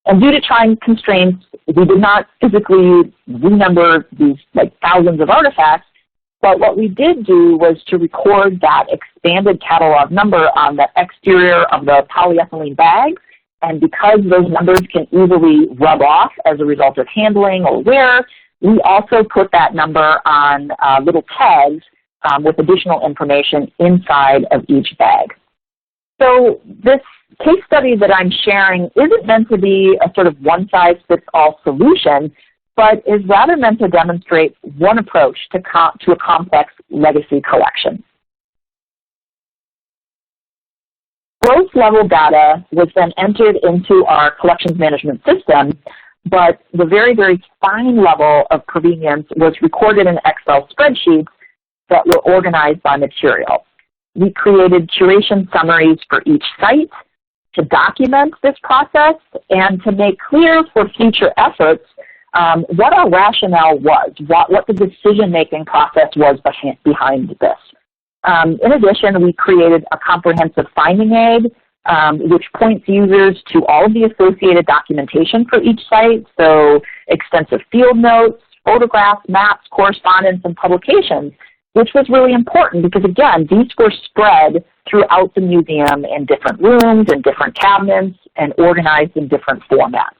And due to time constraints, we did not physically renumber these thousands of artifacts, but what we did do was to record that expanded catalog number on the exterior of the polyethylene bags, and because those numbers can easily rub off as a result of handling or wear, we also put that number on little tags with additional information inside of each bag. So this case study that I'm sharing isn't meant to be a sort of one-size-fits-all solution, but is rather meant to demonstrate one approach to a complex legacy collection. Gross level data was then entered into our collections management system, but the very, very fine level of provenience was recorded in Excel spreadsheets that were organized by material. We created curation summaries for each site to document this process and to make clear for future efforts what our rationale was, what the decision-making process was behind this. In addition, we created a comprehensive finding aid, which points users to all of the associated documentation for each site, so extensive field notes, photographs, maps, correspondence, and publications, which was really important because, again, these were spread throughout the museum in different rooms and different cabinets and organized in different formats.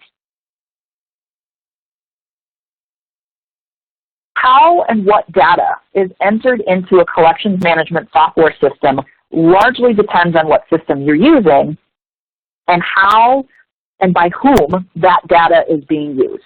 How and what data is entered into a collections management software system largely depends on what system you're using and how and by whom that data is being used.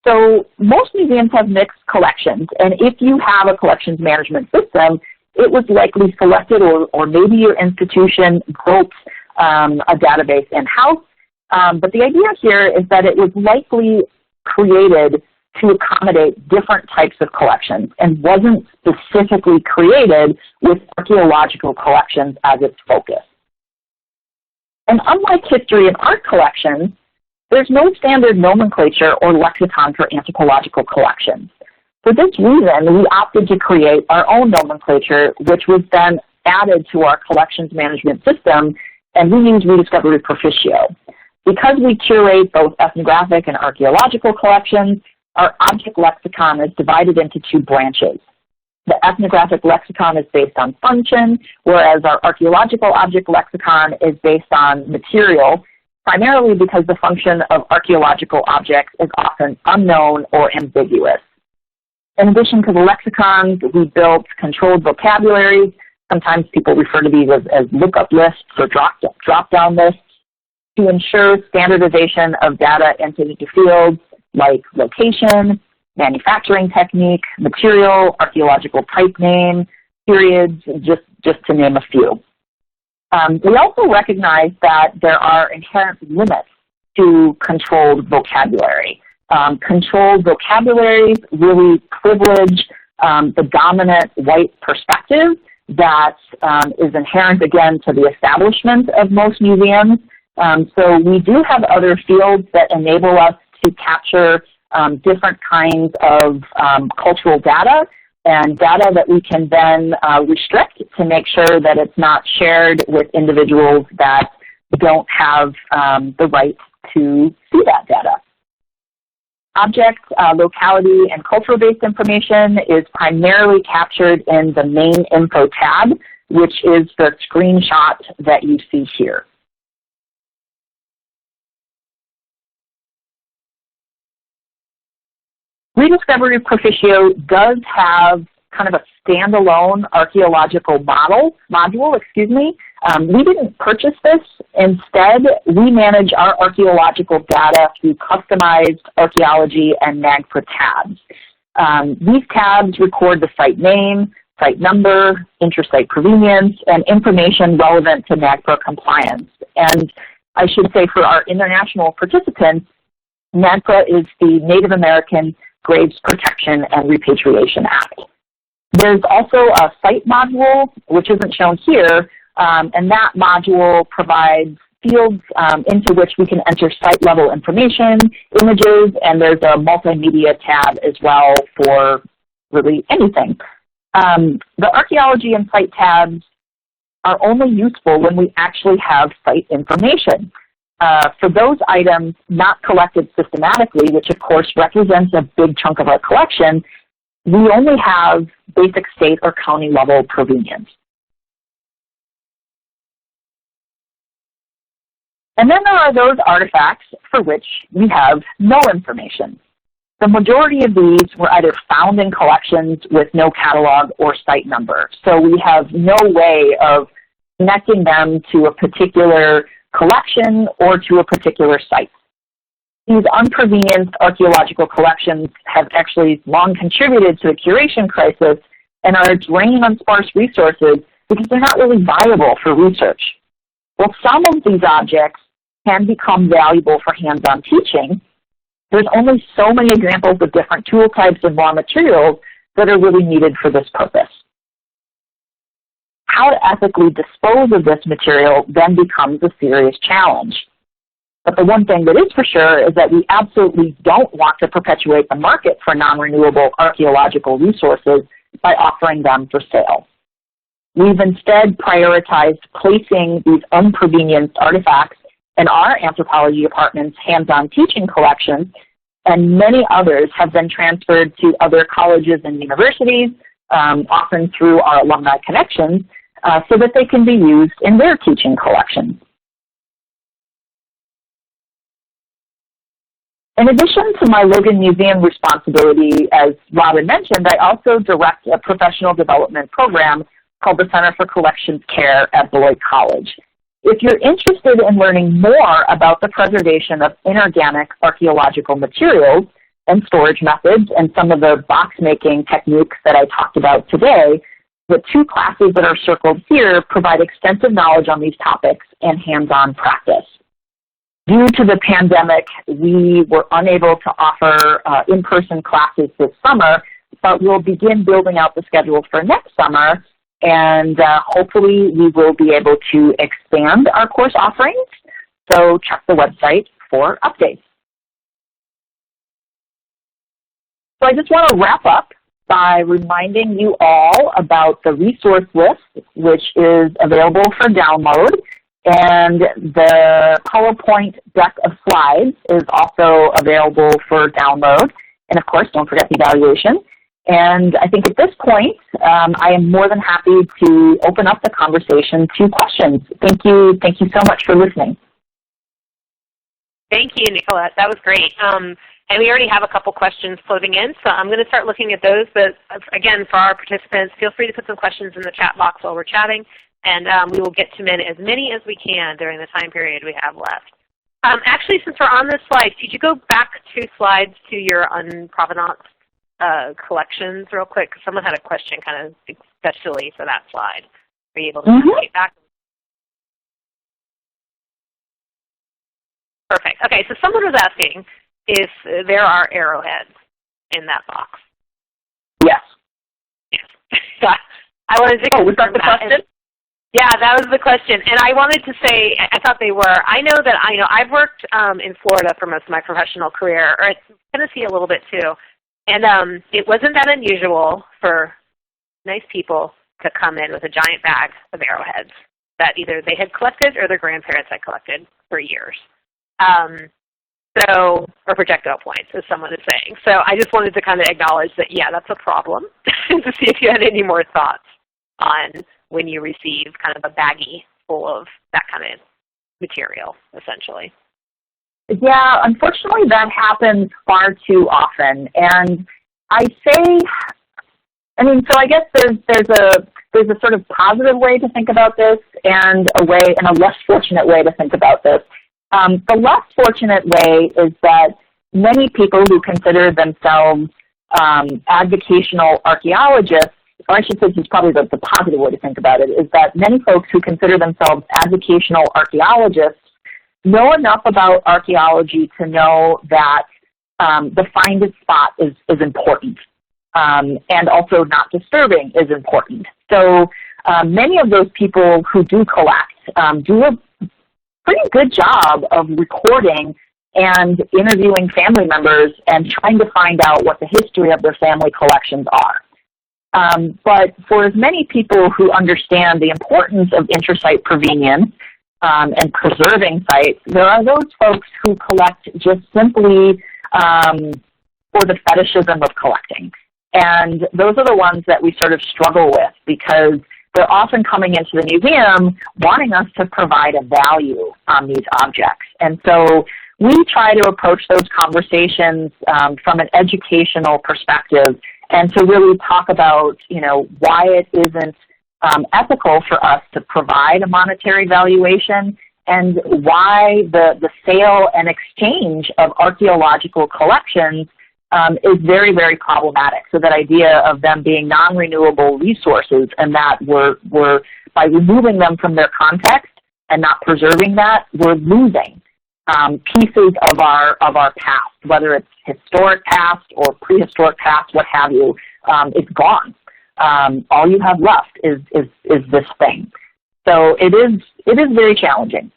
So most museums have mixed collections, and if you have a collections management system, it was likely selected or maybe your institution built a database in-house. But the idea here is that it was likely created to accommodate different types of collections and wasn't specifically created with archaeological collections as its focus. And unlike history and art collections, there's no standard nomenclature or lexicon for anthropological collections. For this reason, we opted to create our own nomenclature, which was then added to our collections management system, and we use Rediscovery Proficio. Because we curate both ethnographic and archaeological collections, our object lexicon is divided into two branches. The ethnographic lexicon is based on function, whereas our archaeological object lexicon is based on material, primarily because the function of archaeological objects is often unknown or ambiguous. In addition to the lexicons, we built controlled vocabularies. Sometimes people refer to these as lookup lists or drop-down lists to ensure standardization of data entered into fields like location, manufacturing technique, material, archaeolocal type name, periods, just to name a few. We also recognize that there are inherent limits to controlled vocabulary. Controlled vocabularies really privilege the dominant white perspective that is inherent, again, to the establishment of most museums. So we do have other fields that enable us to capture different kinds of cultural data and data that we can then restrict to make sure that it's not shared with individuals that don't have the right to see that data. Object, locality, and cultural-based information is primarily captured in the main info tab, which is the screenshot that you see here. Rediscovery Proficio does have kind of a standalone archaeological module. We didn't purchase this. Instead, we manage our archaeological data through customized archaeology and NAGPRA tabs. These tabs record the site name, site number, inter-site provenience, and information relevant to NAGPRA compliance. And I should say for our international participants, NAGPRA is the Native American Graves Protection and Repatriation Act. There's also a site module, which isn't shown here, and that module provides fields into which we can enter site-level information, images, and there's a multimedia tab as well for really anything. The archaeology and site tabs are only useful when we actually have site information. For those items not collected systematically, which of course represents a big chunk of our collection, we only have basic state or county level provenience. And then there are those artifacts for which we have no information. The majority of these were either found in collections with no catalog or site number, so we have no way of connecting them to a particular collection or to a particular site. These unprovenienced archaeological collections have actually long contributed to the curation crisis and are a drain on sparse resources because they're not really viable for research. While some of these objects can become valuable for hands-on teaching, there's only so many examples of different tool types and raw materials that are really needed for this purpose. How to ethically dispose of this material then becomes a serious challenge. But the one thing that is for sure is that we absolutely don't want to perpetuate the market for non-renewable archaeological resources by offering them for sale. We've instead prioritized placing these unprovenienced artifacts in our anthropology department's hands-on teaching collections, and many others have been transferred to other colleges and universities, often through our alumni connections, so that they can be used in their teaching collections. In addition to my Logan Museum responsibility, as Robin mentioned, I also direct a professional development program called the Center for Collections Care at Beloit College. If you're interested in learning more about the preservation of inorganic archaeological materials and storage methods and some of the box-making techniques that I talked about today, the 2 classes that are circled here provide extensive knowledge on these topics and hands-on practice. Due to the pandemic, we were unable to offer in-person classes this summer, but we'll begin building out the schedule for next summer, and hopefully we will be able to expand our course offerings, so check the website for updates. So I just want to wrap up by reminding you all about the resource list, which is available for download. And the PowerPoint deck of slides is also available for download. And of course, don't forget the evaluation. And I think at this point, I am more than happy to open up the conversation to questions. Thank you so much for listening. Thank you, Nicolette. That was great. And we already have a couple questions floating in, so I'm going to start looking at those. But again, for our participants, feel free to put some questions in the chat box while we're chatting. And we will get to as many as we can during the time period we have left. Actually, since we're on this slide, could you go back 2 slides to your unprovenance collections real quick? Because someone had a question kind of especially for that slide. Are you able to get back? Perfect. Okay, so someone was asking if there are arrowheads in that box. Yes. Yes. I wanted to was that the question? Yeah, that was the question. And I wanted to say, I thought they were. I know I've worked in Florida for most of my professional career, or Tennessee a little bit too. And it wasn't that unusual for nice people to come in with a giant bag of arrowheads that either they had collected or their grandparents had collected for years. Or projectile points, as someone is saying. So I just wanted to kind of acknowledge that, yeah, that's a problem, to see if you had any more thoughts on when you receive kind of a baggie full of that kind of material, essentially. Yeah, unfortunately that happens far too often. And I guess there's a sort of positive way to think about this and a less fortunate way to think about this. The less fortunate way is that many people who consider themselves advocational archaeologists, or I should say this is probably the positive way to think about it, is that many folks who consider themselves advocational archaeologists know enough about archaeology to know that the find-it spot is important, and also not disturbing is important. So many of those people who do collect do a pretty good job of recording and interviewing family members and trying to find out what the history of their family collections are. But for as many people who understand the importance of intrasite provenience and preserving sites, there are those folks who collect just simply for the fetishism of collecting. And those are the ones that we sort of struggle with, because they're often coming into the museum wanting us to provide a value on these objects. And so we try to approach those conversations from an educational perspective, and to really talk about, why it isn't ethical for us to provide a monetary valuation, and why the sale and exchange of archaeological collections is very, very problematic. So that idea of them being non-renewable resources, and that we're by removing them from their context and not preserving that, we're losing pieces of our past, whether it's historic past or prehistoric past, what have you. It's gone. All you have left is this thing. So it is very challenging.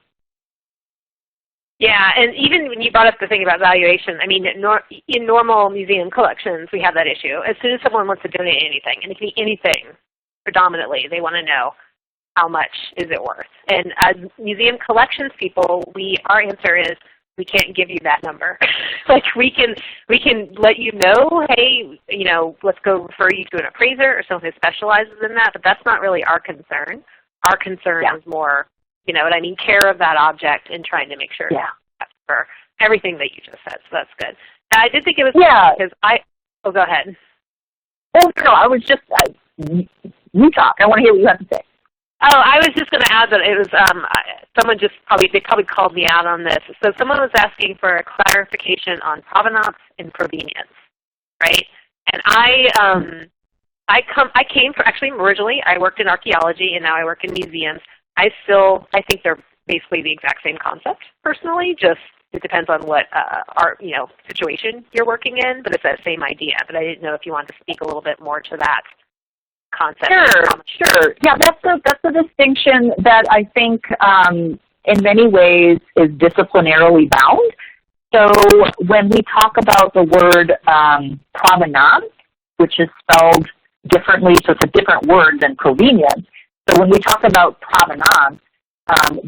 Yeah, and even when you brought up the thing about valuation, I mean, in normal museum collections, we have that issue. As soon as someone wants to donate anything, and it can be anything, predominantly, they want to know how much is it worth. And as museum collections people, our answer is, we can't give you that number. Like we can let you know, hey, let's go refer you to an appraiser or someone who specializes in that, but that's not really our concern. Our concern is more, care of that object and trying to make sure that's for everything that you just said. So that's good. I did think it was because go ahead. Oh, no, I was just, you talk. I want to hear what you have to say. Oh, I was just going to add that it was they probably called me out on this. So someone was asking for a clarification on provenance and provenience, right? And I came from, actually originally I worked in archaeology and now I work in museums. I think they're basically the exact same concept personally, just it depends on what situation you're working in, but it's that same idea. But I didn't know if you wanted to speak a little bit more to that concept. Sure. Yeah, that's a distinction that I think in many ways is disciplinarily bound. So when we talk about the word provenance, which is spelled differently, so it's a different word than provenience. So when we talk about provenance,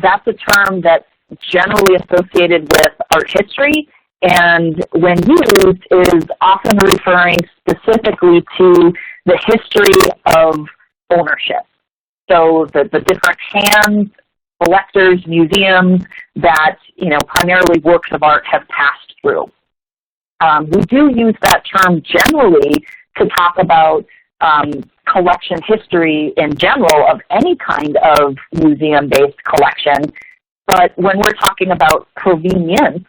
that's a term that's generally associated with art history, and when used is often referring specifically to the history of ownership. So the different hands, collectors, museums that, primarily works of art have passed through. We do use that term generally to talk about collection history in general of any kind of museum-based collection. But when we're talking about provenience,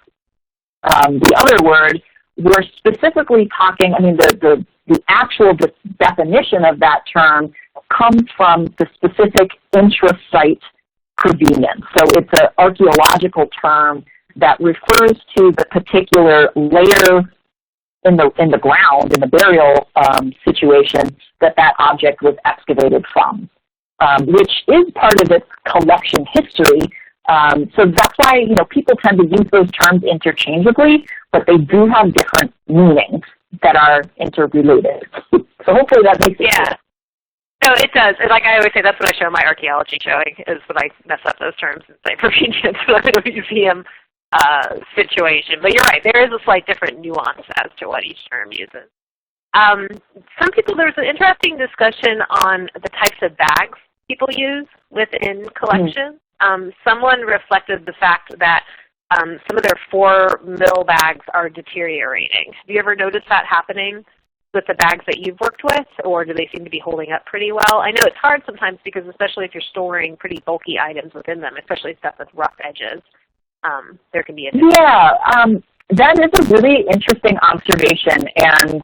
the other word, we're specifically talking, the actual definition of that term comes from the specific intra-site provenience. So it's an archaeological term that refers to the particular layer in the ground, in the burial situation that object was excavated from, which is part of its collection history. So that's why, people tend to use those terms interchangeably, but they do have different meanings that are interrelated. So hopefully that makes sense. No, it does. Like I always say, that's what I show my archaeology showing, is when I mess up those terms and say provenience when I'm in a museum situation. But you're right, there is a slight different nuance as to what each term uses. There was an interesting discussion on the types of bags people use within collections. Someone reflected the fact that some of their 4-mil bags are deteriorating. Have you ever noticed that happening with the bags that you've worked with, or do they seem to be holding up pretty well? I know it's hard sometimes because especially if you're storing pretty bulky items within them, especially stuff with rough edges, there can be a difference. That is a really interesting observation, and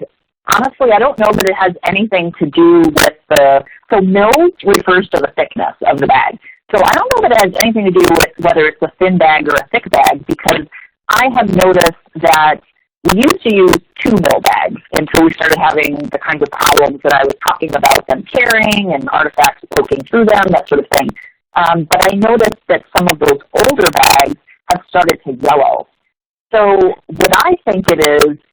honestly, I don't know that it has anything to do with so mil refers to the thickness of the bag. So I don't know that it has anything to do with whether it's a thin bag or a thick bag, because I have noticed that we used to use 2-mil bags until we started having the kinds of problems that I was talking about, them tearing and artifacts poking through them, that sort of thing. But I noticed that some of those older bags have started to yellow. So what I think it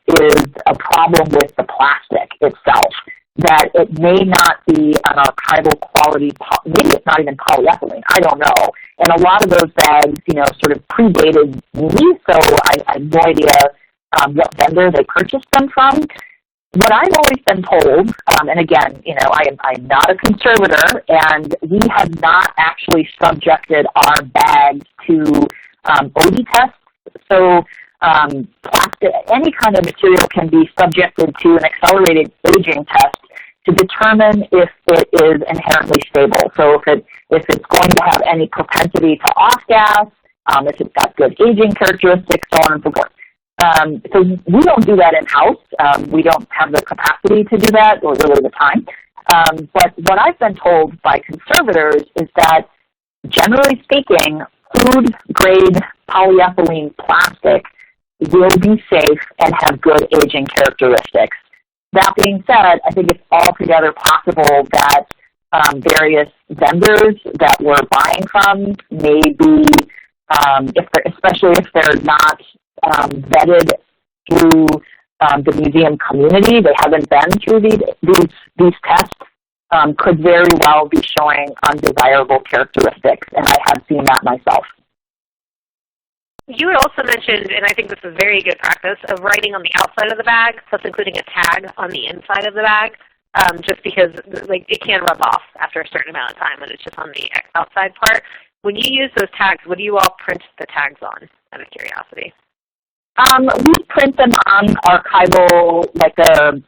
is a problem with the plastic itself, that it may not be an archival quality, maybe it's not even polyethylene, I don't know. And a lot of those bags, sort of predated me, so I have no idea what vendor they purchased them from. What I've always been told, and again, I'm not a conservator, and we have not actually subjected our bags to OD tests. So plastic, any kind of material can be subjected to an accelerated aging test to determine if it is inherently stable. So if it's going to have any propensity to off-gas, if it's got good aging characteristics, so on and so forth. So we don't do that in-house. We don't have the capacity to do that, or really the time. But what I've been told by conservators is that, generally speaking, food-grade polyethylene plastic will be safe and have good aging characteristics. That being said, I think it's altogether possible that various vendors that we're buying from may be especially if they're not vetted through the museum community, they haven't been through these tests, could very well be showing undesirable characteristics, and I have seen that myself. You had also mentioned, and I think this is very good practice, of writing on the outside of the bag, plus including a tag on the inside of the bag, just because it can rub off after a certain amount of time when it's just on the outside part. When you use those tags, what do you all print the tags on, out of curiosity? We print them on archival, like a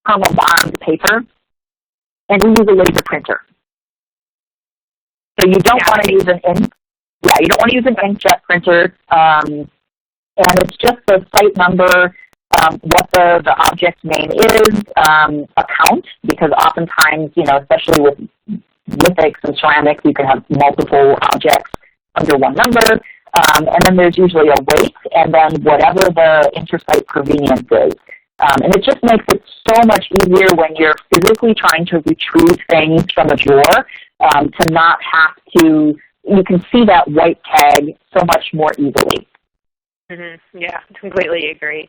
bond paper, and we use a laser printer. So you don't want to use you don't want to use an inkjet printer, and it's just the site number, what the object name is, a count, because oftentimes, especially with lithics and ceramics, you can have multiple objects under one number, and then there's usually a weight, and then whatever the intersite provenience is. And it just makes it so much easier when you're physically trying to retrieve things from a drawer to not have to, you can see that white tag so much more easily. Mm-hmm. Yeah, completely agree.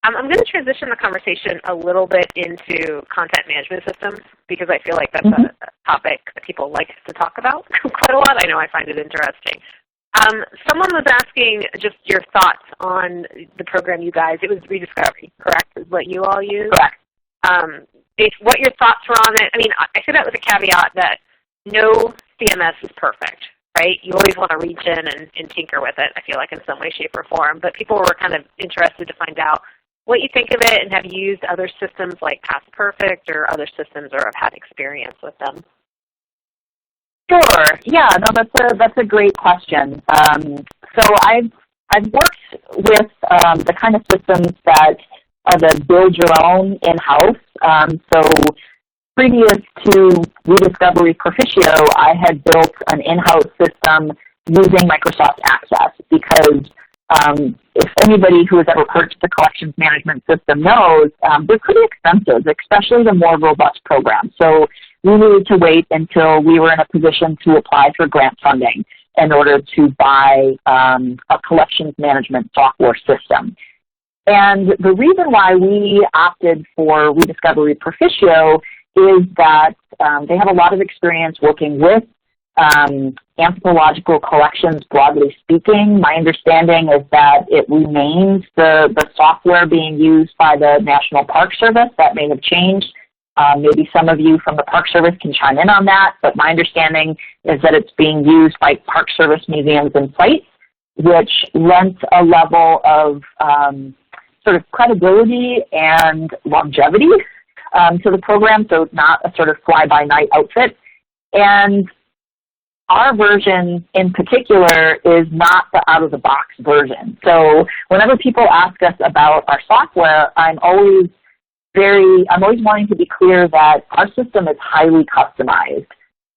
I'm going to transition the conversation a little bit into content management systems because I feel like that's a topic that people like to talk about quite a lot. I know I find it interesting. Someone was asking just your thoughts on the program you guys, it was Rediscovery, correct, is what you all use? Correct. What your thoughts were on it. I mean, I say that with a caveat that no CMS is perfect, right? You always want to reach in and tinker with it, I feel like, in some way, shape, or form. But people were kind of interested to find out what you think of it and have you used other systems like Past Perfect or other systems or have had experience with them? Sure. Yeah. No, that's a great question. So I've worked with the kind of systems that are the build your own in-house. So previous to Rediscovery Proficio, I had built an in-house system using Microsoft Access because if anybody who has ever purchased a collections management system knows, they're pretty expensive, especially the more robust programs. So we needed to wait until we were in a position to apply for grant funding in order to buy a collections management software system. And the reason why we opted for Rediscovery Proficio is that they have a lot of experience working with anthropological collections, broadly speaking. My understanding is that it remains the software being used by the National Park Service. That may have changed. Maybe some of you from the Park Service can chime in on that, but my understanding is that it's being used by Park Service museums and sites, which lends a level of sort of credibility and longevity to the program, so not a sort of fly-by-night outfit. And our version in particular is not the out-of-the-box version. So whenever people ask us about our software, I'm always wanting to be clear that our system is highly customized.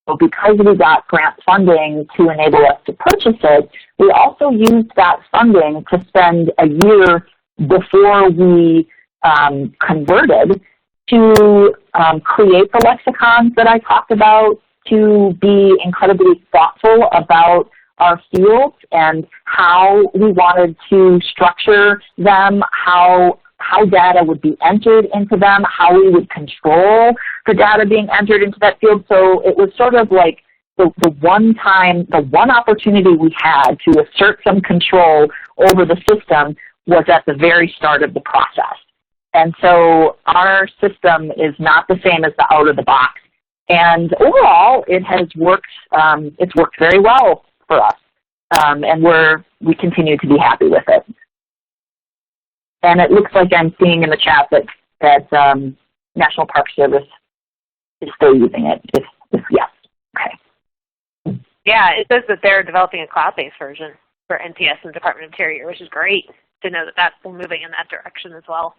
So because we got grant funding to enable us to purchase it, we also used that funding to spend a year before we converted to create the lexicons that I talked about, to be incredibly thoughtful about our fields and how we wanted to structure them, how data would be entered into them, how we would control the data being entered into that field. So it was sort of like the one opportunity we had to assert some control over the system was at the very start of the process. And so our system is not the same as the out of the box. And overall, it has worked. It's worked very well for us, and we continue to be happy with it. And it looks like I'm seeing in the chat that National Park Service is still using it. If yes, okay. Yeah, it says that they're developing a cloud-based version for NPS and Department of Interior, which is great to know that that's moving in that direction as well.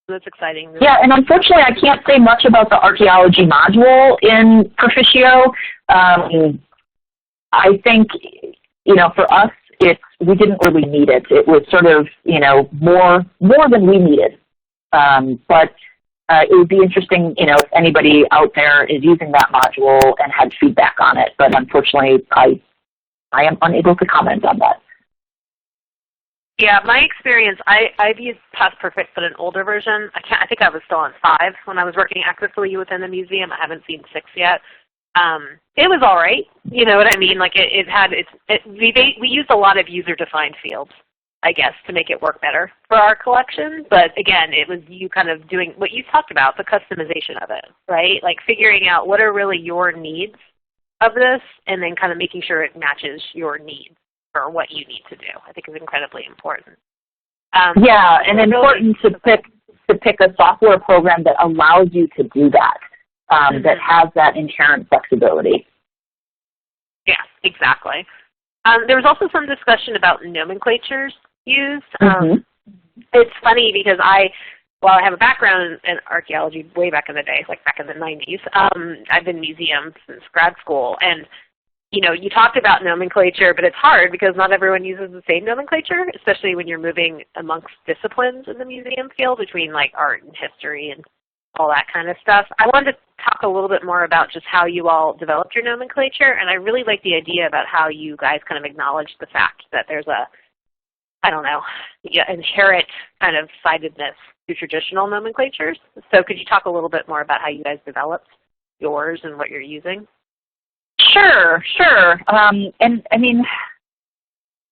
So that's exciting. Yeah, and unfortunately, I can't say much about the archaeology module in Proficio. I think, for us, we didn't really need it. It was sort of, more than we needed. But it would be interesting, if anybody out there is using that module and had feedback on it. But unfortunately, I am unable to comment on that. Yeah, my experience, I've used Past Perfect, but an older version. I think I was still on 5 when I was working actively within the museum. I haven't seen 6 yet. It was all right. You know what I mean? Like we used a lot of user-defined fields, I guess, to make it work better for our collection. But again, it was you kind of doing what you talked about, the customization of it, right? Like figuring out what are really your needs of this, and then kind of making sure it matches your needs for what you need to do. I think is incredibly important. Yeah, and important to pick a software program that allows you to do that, that has that inherent flexibility. Yeah, exactly. There was also some discussion about nomenclatures used. It's funny because while I have a background in archaeology way back in the day, like back in the 90s, I've been in museums since grad school, and you know, you talked about nomenclature, but it's hard because not everyone uses the same nomenclature, especially when you're moving amongst disciplines in the museum field between like art and history and all that kind of stuff. I wanted to talk a little bit more about just how you all developed your nomenclature, and I really like the idea about how you guys kind of acknowledge the fact that there's inherent kind of sidedness to traditional nomenclatures. So could you talk a little bit more about how you guys developed yours and what you're using? Sure. And I mean,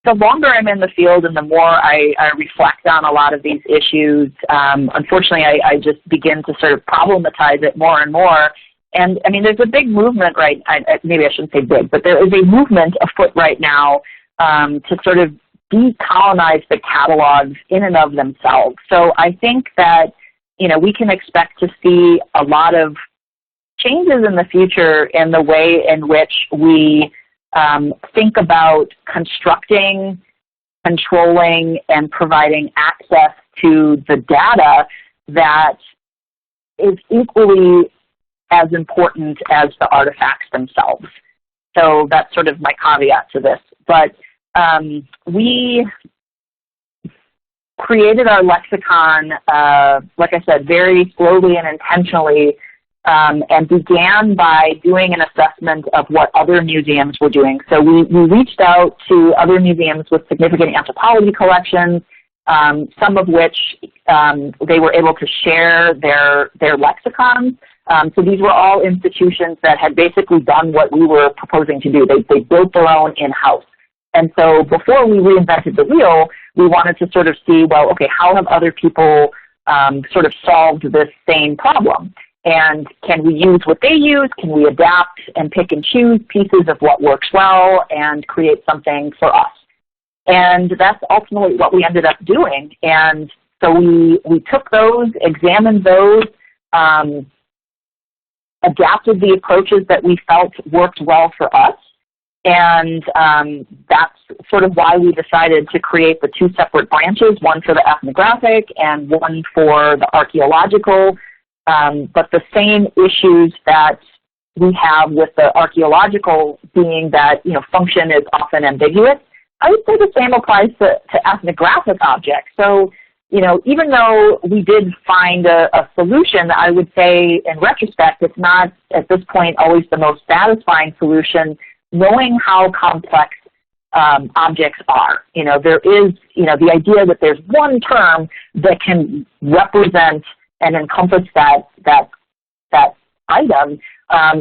the longer I'm in the field and the more I reflect on a lot of these issues, unfortunately I just begin to sort of problematize it more and more. And I mean, there's a big movement maybe I shouldn't say big, but there is a movement afoot right now to sort of decolonize the catalogs in and of themselves. So I think that, you know, we can expect to see a lot of changes in the future in the way in which we think about constructing, controlling, and providing access to the data that is equally as important as the artifacts themselves. So that's sort of my caveat to this. But we created our lexicon, like I said, very slowly and intentionally, and began by doing an assessment of what other museums were doing. So we reached out to other museums with significant anthropology collections, some of which they were able to share their lexicons. So these were all institutions that had basically done what we were proposing to do. They built their own in-house. And so before we reinvented the wheel, we wanted to sort of see, well, okay, how have other people sort of solved this same problem? And can we use what they use? Can we adapt and pick and choose pieces of what works well and create something for us? And that's ultimately what we ended up doing. And so we took those, examined those, adapted the approaches that we felt worked well for us. And that's sort of why we decided to create the 2 separate branches, one for the ethnographic and one for the archaeological. But the same issues that we have with the archaeological being that, you know, function is often ambiguous, I would say the same applies to ethnographic objects. So, you know, even though we did find a solution, I would say in retrospect, it's not at this point always the most satisfying solution, knowing how complex objects are. You know, there is, you know, the idea that there's one term that can represent and encompass that item,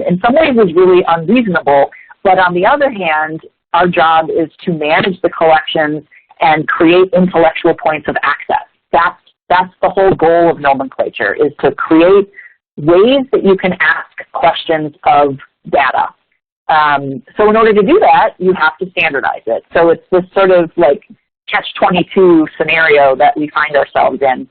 in some ways is really unreasonable. But on the other hand, our job is to manage the collections and create intellectual points of access. That's the whole goal of nomenclature, is to create ways that you can ask questions of data. So in order to do that, you have to standardize it. So it's this sort of like catch-22 scenario that we find ourselves in.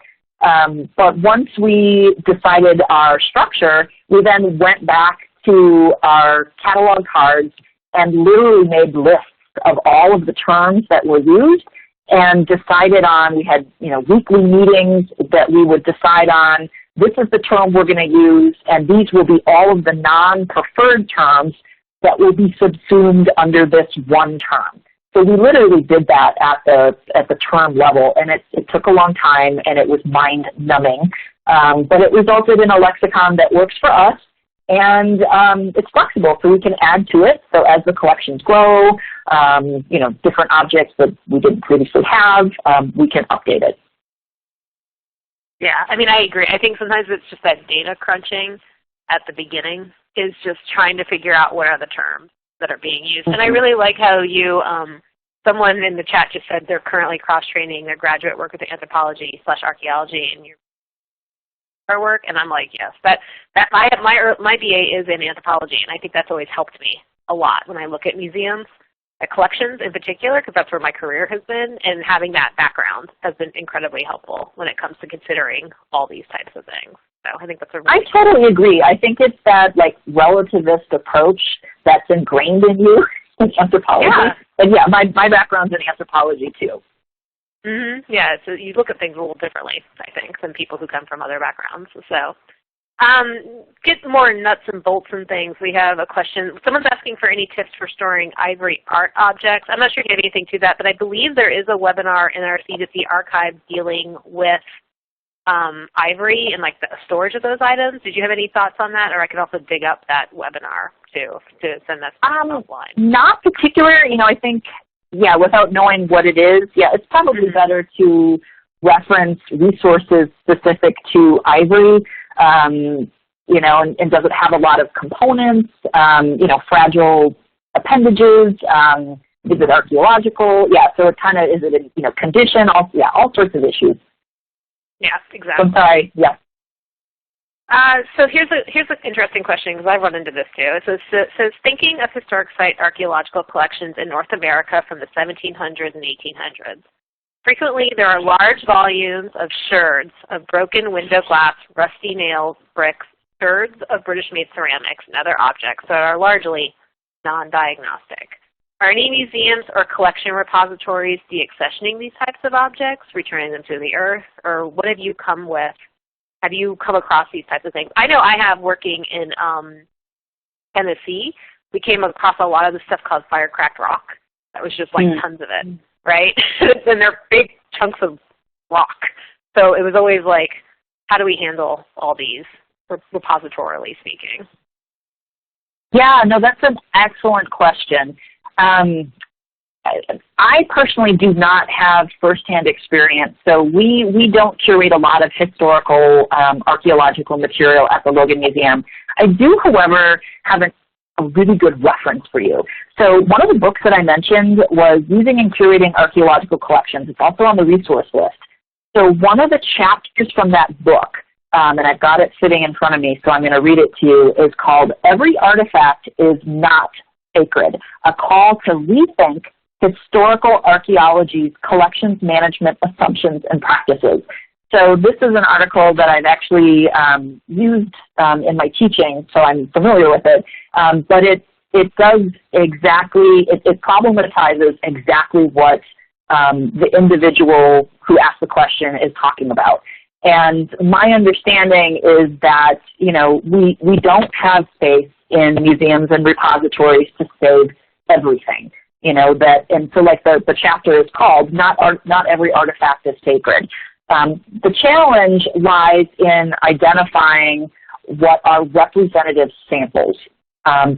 But once we decided our structure, we then went back to our catalog cards and literally made lists of all of the terms that were used and decided on, we had, you know, weekly meetings that we would decide on, this is the term we're going to use, and these will be all of the non-preferred terms that will be subsumed under this one term. So we literally did that at the term level, and it took a long time, and it was mind-numbing. But it resulted in a lexicon that works for us And it's flexible, so we can add to it. So as the collections grow, you know, different objects that we didn't previously have, we can update it. Yeah, I mean, I agree. I think sometimes it's just that data crunching at the beginning is just trying to figure out what are the terms that are being used. And I really like how you, someone in the chat just said they're currently cross-training their graduate work with anthropology/archaeology in your work, and I'm like, yes, my BA is in anthropology, and I think that's always helped me a lot when I look at museums, at collections in particular, because that's where my career has been, and having that background has been incredibly helpful when it comes to considering all these types of things. So I think that's a really I totally agree. I think it's that like relativist approach that's ingrained in you in anthropology. Yeah. And yeah, my background's in anthropology too. Mm-hmm. Yeah, so you look at things a little differently, I think, than people who come from other backgrounds. So get more nuts and bolts and things. We have a question. Someone's asking for any tips for storing ivory art objects. I'm not sure if you have anything to that, but I believe there is a webinar in our C2C archive dealing with ivory and like the storage of those items. Did you have any thoughts on that? Or I could also dig up that webinar too to send that offline. Not particular. You know, I think, yeah, without knowing what it is, yeah, it's probably better to reference resources specific to ivory, you know, and does it have a lot of components, you know, fragile appendages, is it archaeological? Yeah, so it kind of, is it in, you know, condition, all sorts of issues. Yeah, exactly. I'm sorry, yeah. So here's an interesting question, because I've run into this too. It says thinking of historic site archaeological collections in North America from the 1700s and 1800s. Frequently, there are large volumes of sherds of broken window glass, rusty nails, bricks, sherds of British-made ceramics, and other objects that are largely non-diagnostic. Are any museums or collection repositories deaccessioning these types of objects, returning them to the earth, or what have you come with? Have you come across these types of things? I know I have, working in Tennessee, we came across a lot of this stuff called fire-cracked rock. That was just like tons of it, right? And they're big chunks of rock. So it was always like, how do we handle all these, repositorily speaking? Yeah, no, that's an excellent question. I personally do not have firsthand experience, so we don't curate a lot of historical archaeological material at the Logan Museum. I do, however, have a really good reference for you. So one of the books that I mentioned was Using and Curating Archaeological Collections. It's also on the resource list. So one of the chapters from that book, and I've got it sitting in front of me, so I'm going to read it to you, is called Every Artifact is Not Sacred, a call to rethink historical archaeology's collections management assumptions and practices. So this is an article that I've actually used in my teaching, so I'm familiar with it, but it does exactly, it problematizes exactly what the individual who asked the question is talking about. And my understanding is that, you know, we don't have space in museums and repositories to save everything. You know, that, and so like the chapter is called, Not Every Artifact is Sacred. The challenge lies in identifying what are representative samples.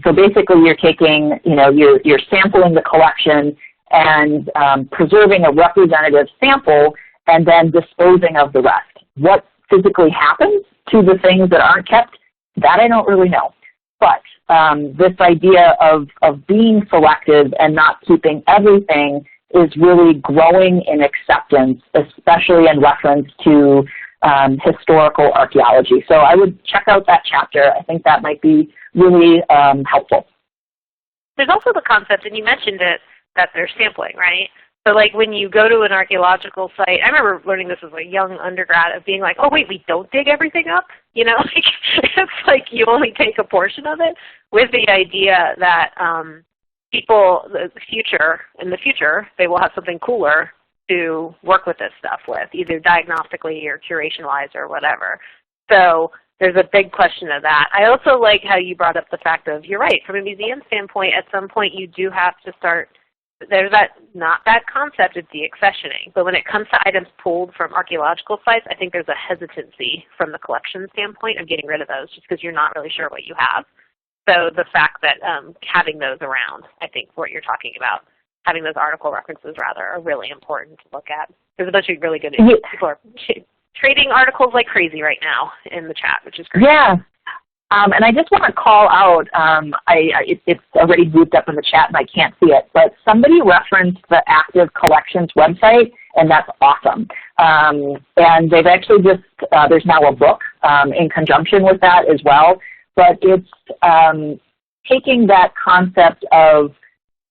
So basically you're taking, you know, you're sampling the collection and preserving a representative sample and then disposing of the rest. What physically happens to the things that aren't kept, that I don't really know. But this idea of being selective and not keeping everything is really growing in acceptance, especially in reference to historical archaeology. So I would check out that chapter. I think that might be really helpful. There's also the concept, and you mentioned it, that they're sampling, right? So like when you go to an archaeological site, I remember learning this as a young undergrad of being like, oh wait, we don't dig everything up? You know, like, it's like you only take a portion of it, with the idea that people, in the future, they will have something cooler to work with this stuff with, either diagnostically or curation-wise or whatever. So there's a big question of that. I also like how you brought up the fact of, you're right, from a museum standpoint, at some point you do have to start there's not that concept of deaccessioning, but when it comes to items pulled from archaeological sites, I think there's a hesitancy from the collection standpoint of getting rid of those just because you're not really sure what you have. So the fact that having those around, I think what you're talking about, having those article references rather, are really important to look at. There's a bunch of really good people are trading articles like crazy right now in the chat, which is great. Yeah. And I just want to call out, it's already moved up in the chat and I can't see it, but somebody referenced the Active Collections website, and that's awesome. And they've actually just, there's now a book in conjunction with that as well, but it's taking that concept of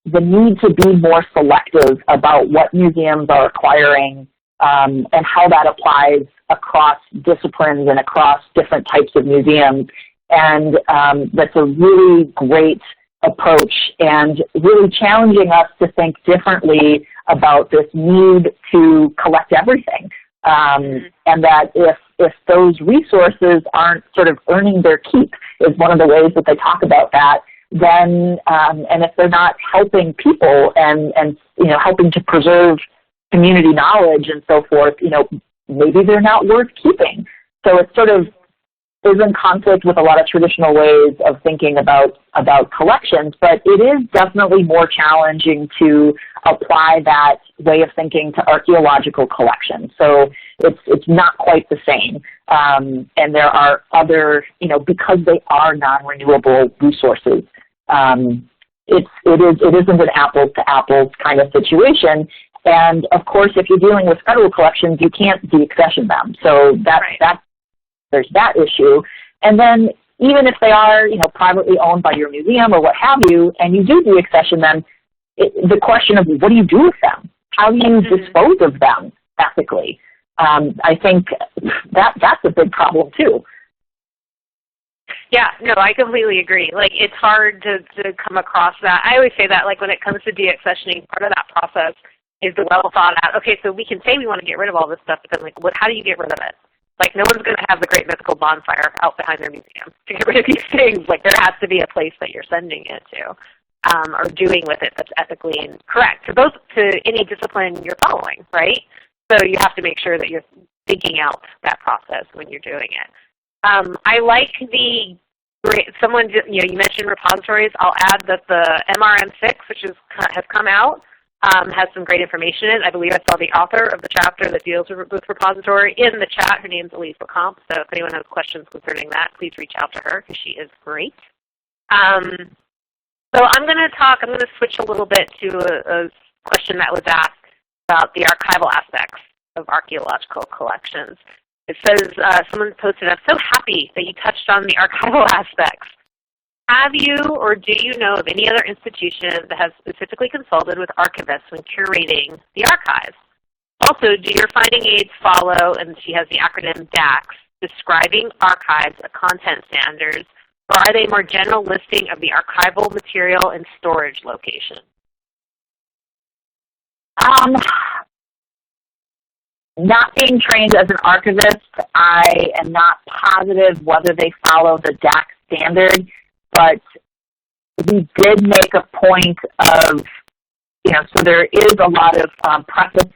the need to be more selective about what museums are acquiring and how that applies across disciplines and across different types of museums. And that's a really great approach and really challenging us to think differently about this need to collect everything. And that if those resources aren't sort of earning their keep is one of the ways that they talk about that, then and if they're not helping people and helping to preserve community knowledge and so forth, maybe they're not worth keeping. So it's sort of is in conflict with a lot of traditional ways of thinking about collections, but it is definitely more challenging to apply that way of thinking to archaeological collections. So it's not quite the same. And there are other, because they are non-renewable resources, it isn't an apples to apples kind of situation. And of course, if you're dealing with federal collections, you can't deaccession them. So there's that issue. And then even if they are, privately owned by your museum or what have you, and you do deaccession them, the question of what do you do with them? How do you dispose of them ethically? I think that's a big problem too. Yeah, no, I completely agree. Like, it's hard to come across that. I always say that, like, when it comes to deaccessioning, part of that process is the well thought out, okay, so we can say we want to get rid of all this stuff, but then, like, how do you get rid of it? Like, no one's going to have the great mythical bonfire out behind their museum to get rid of these things. Like, there has to be a place that you're sending it to or doing with it that's ethically correct to any discipline you're following, right? So you have to make sure that you're thinking out that process when you're doing it. I like someone, you mentioned repositories. I'll add that the MRM6, which has come out, has some great information in it. I believe I saw the author of the chapter that deals with repository in the chat. Her name's Elise LeComte, so if anyone has questions concerning that, please reach out to her because she is great. So I'm going to switch a little bit to a question that was asked about the archival aspects of archaeological collections. It says, someone posted, I'm so happy that you touched on the archival aspects. Have you or do you know of any other institution that has specifically consulted with archivists when curating the archives? Also, do your finding aids follow, and she has the acronym DAX, describing archives, a content standards, or are they more general listing of the archival material and storage location? Not being trained as an archivist, I am not positive whether they follow the DAX standard, but we did make a point of, so there is a lot of preface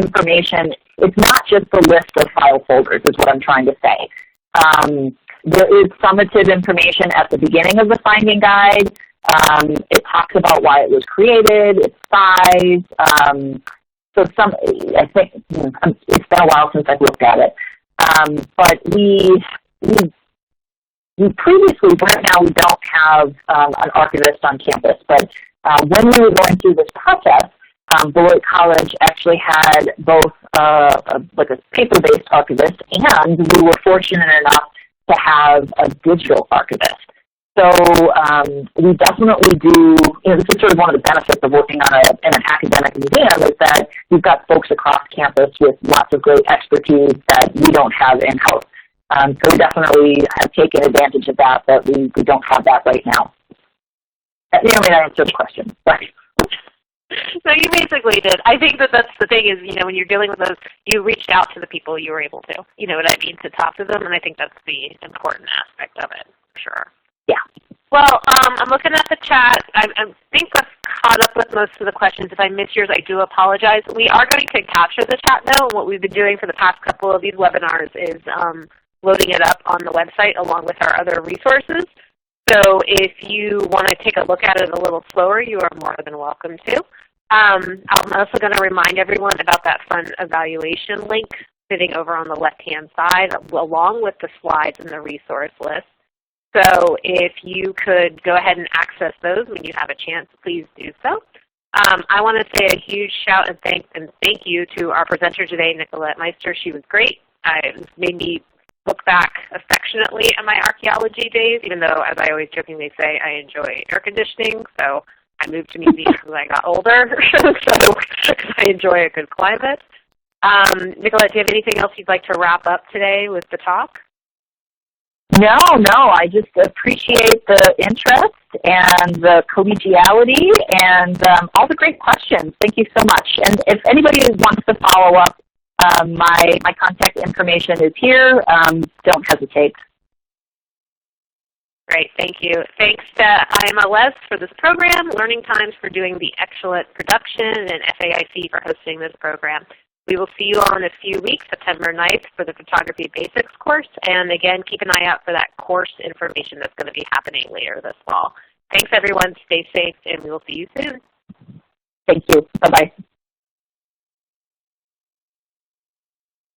information. It's not just the list of file folders is what I'm trying to say. There is summative information at the beginning of the finding guide. It talks about why it was created, its size. So I think it's been a while since I've looked at it. But we previously, right now we don't have an archivist on campus, but when we were going through this process, Beloit College actually had both like a paper-based archivist, and we were fortunate enough to have a digital archivist. So we definitely do, this is sort of one of the benefits of working on in an academic museum is that you've got folks across campus with lots of great expertise that we don't have in-house. So we definitely have taken advantage of that, but we don't have that right now. That may or may not answer the question. Right. So you basically did. I think that's the thing is, when you're dealing with those, you reached out to the people you were able to, you know what I mean, to talk to them, and I think that's the important aspect of it, for sure. Yeah. Well, I'm looking at the chat. I think I've caught up with most of the questions. If I missed yours, I do apologize. We are going to capture the chat now, and what we've been doing for the past couple of these webinars is loading it up on the website along with our other resources. So if you want to take a look at it a little slower, you are more than welcome to. I'm also going to remind everyone about that fun evaluation link sitting over on the left-hand side along with the slides and the resource list. So if you could go ahead and access those when you have a chance, please do so. I want to say a huge shout and thank you to our presenter today, Nicolette Meister. She was great. It made me look back affectionately at my archaeology days, even though, as I always jokingly say, I enjoy air conditioning. So I moved to museums as I got older, so I enjoy a good climate. Nicolette, do you have anything else you'd like to wrap up today with the talk? No, I just appreciate the interest and the collegiality and all the great questions. Thank you so much. And if anybody wants to follow up, my contact information is here. Don't hesitate. Great, thank you. Thanks to IMLS for this program, Learning Times for doing the excellent production, and FAIC for hosting this program. We will see you all in a few weeks, September 9th, for the Photography Basics course. And again, keep an eye out for that course information that's going to be happening later this fall. Thanks, everyone. Stay safe, and we will see you soon. Thank you. Bye-bye.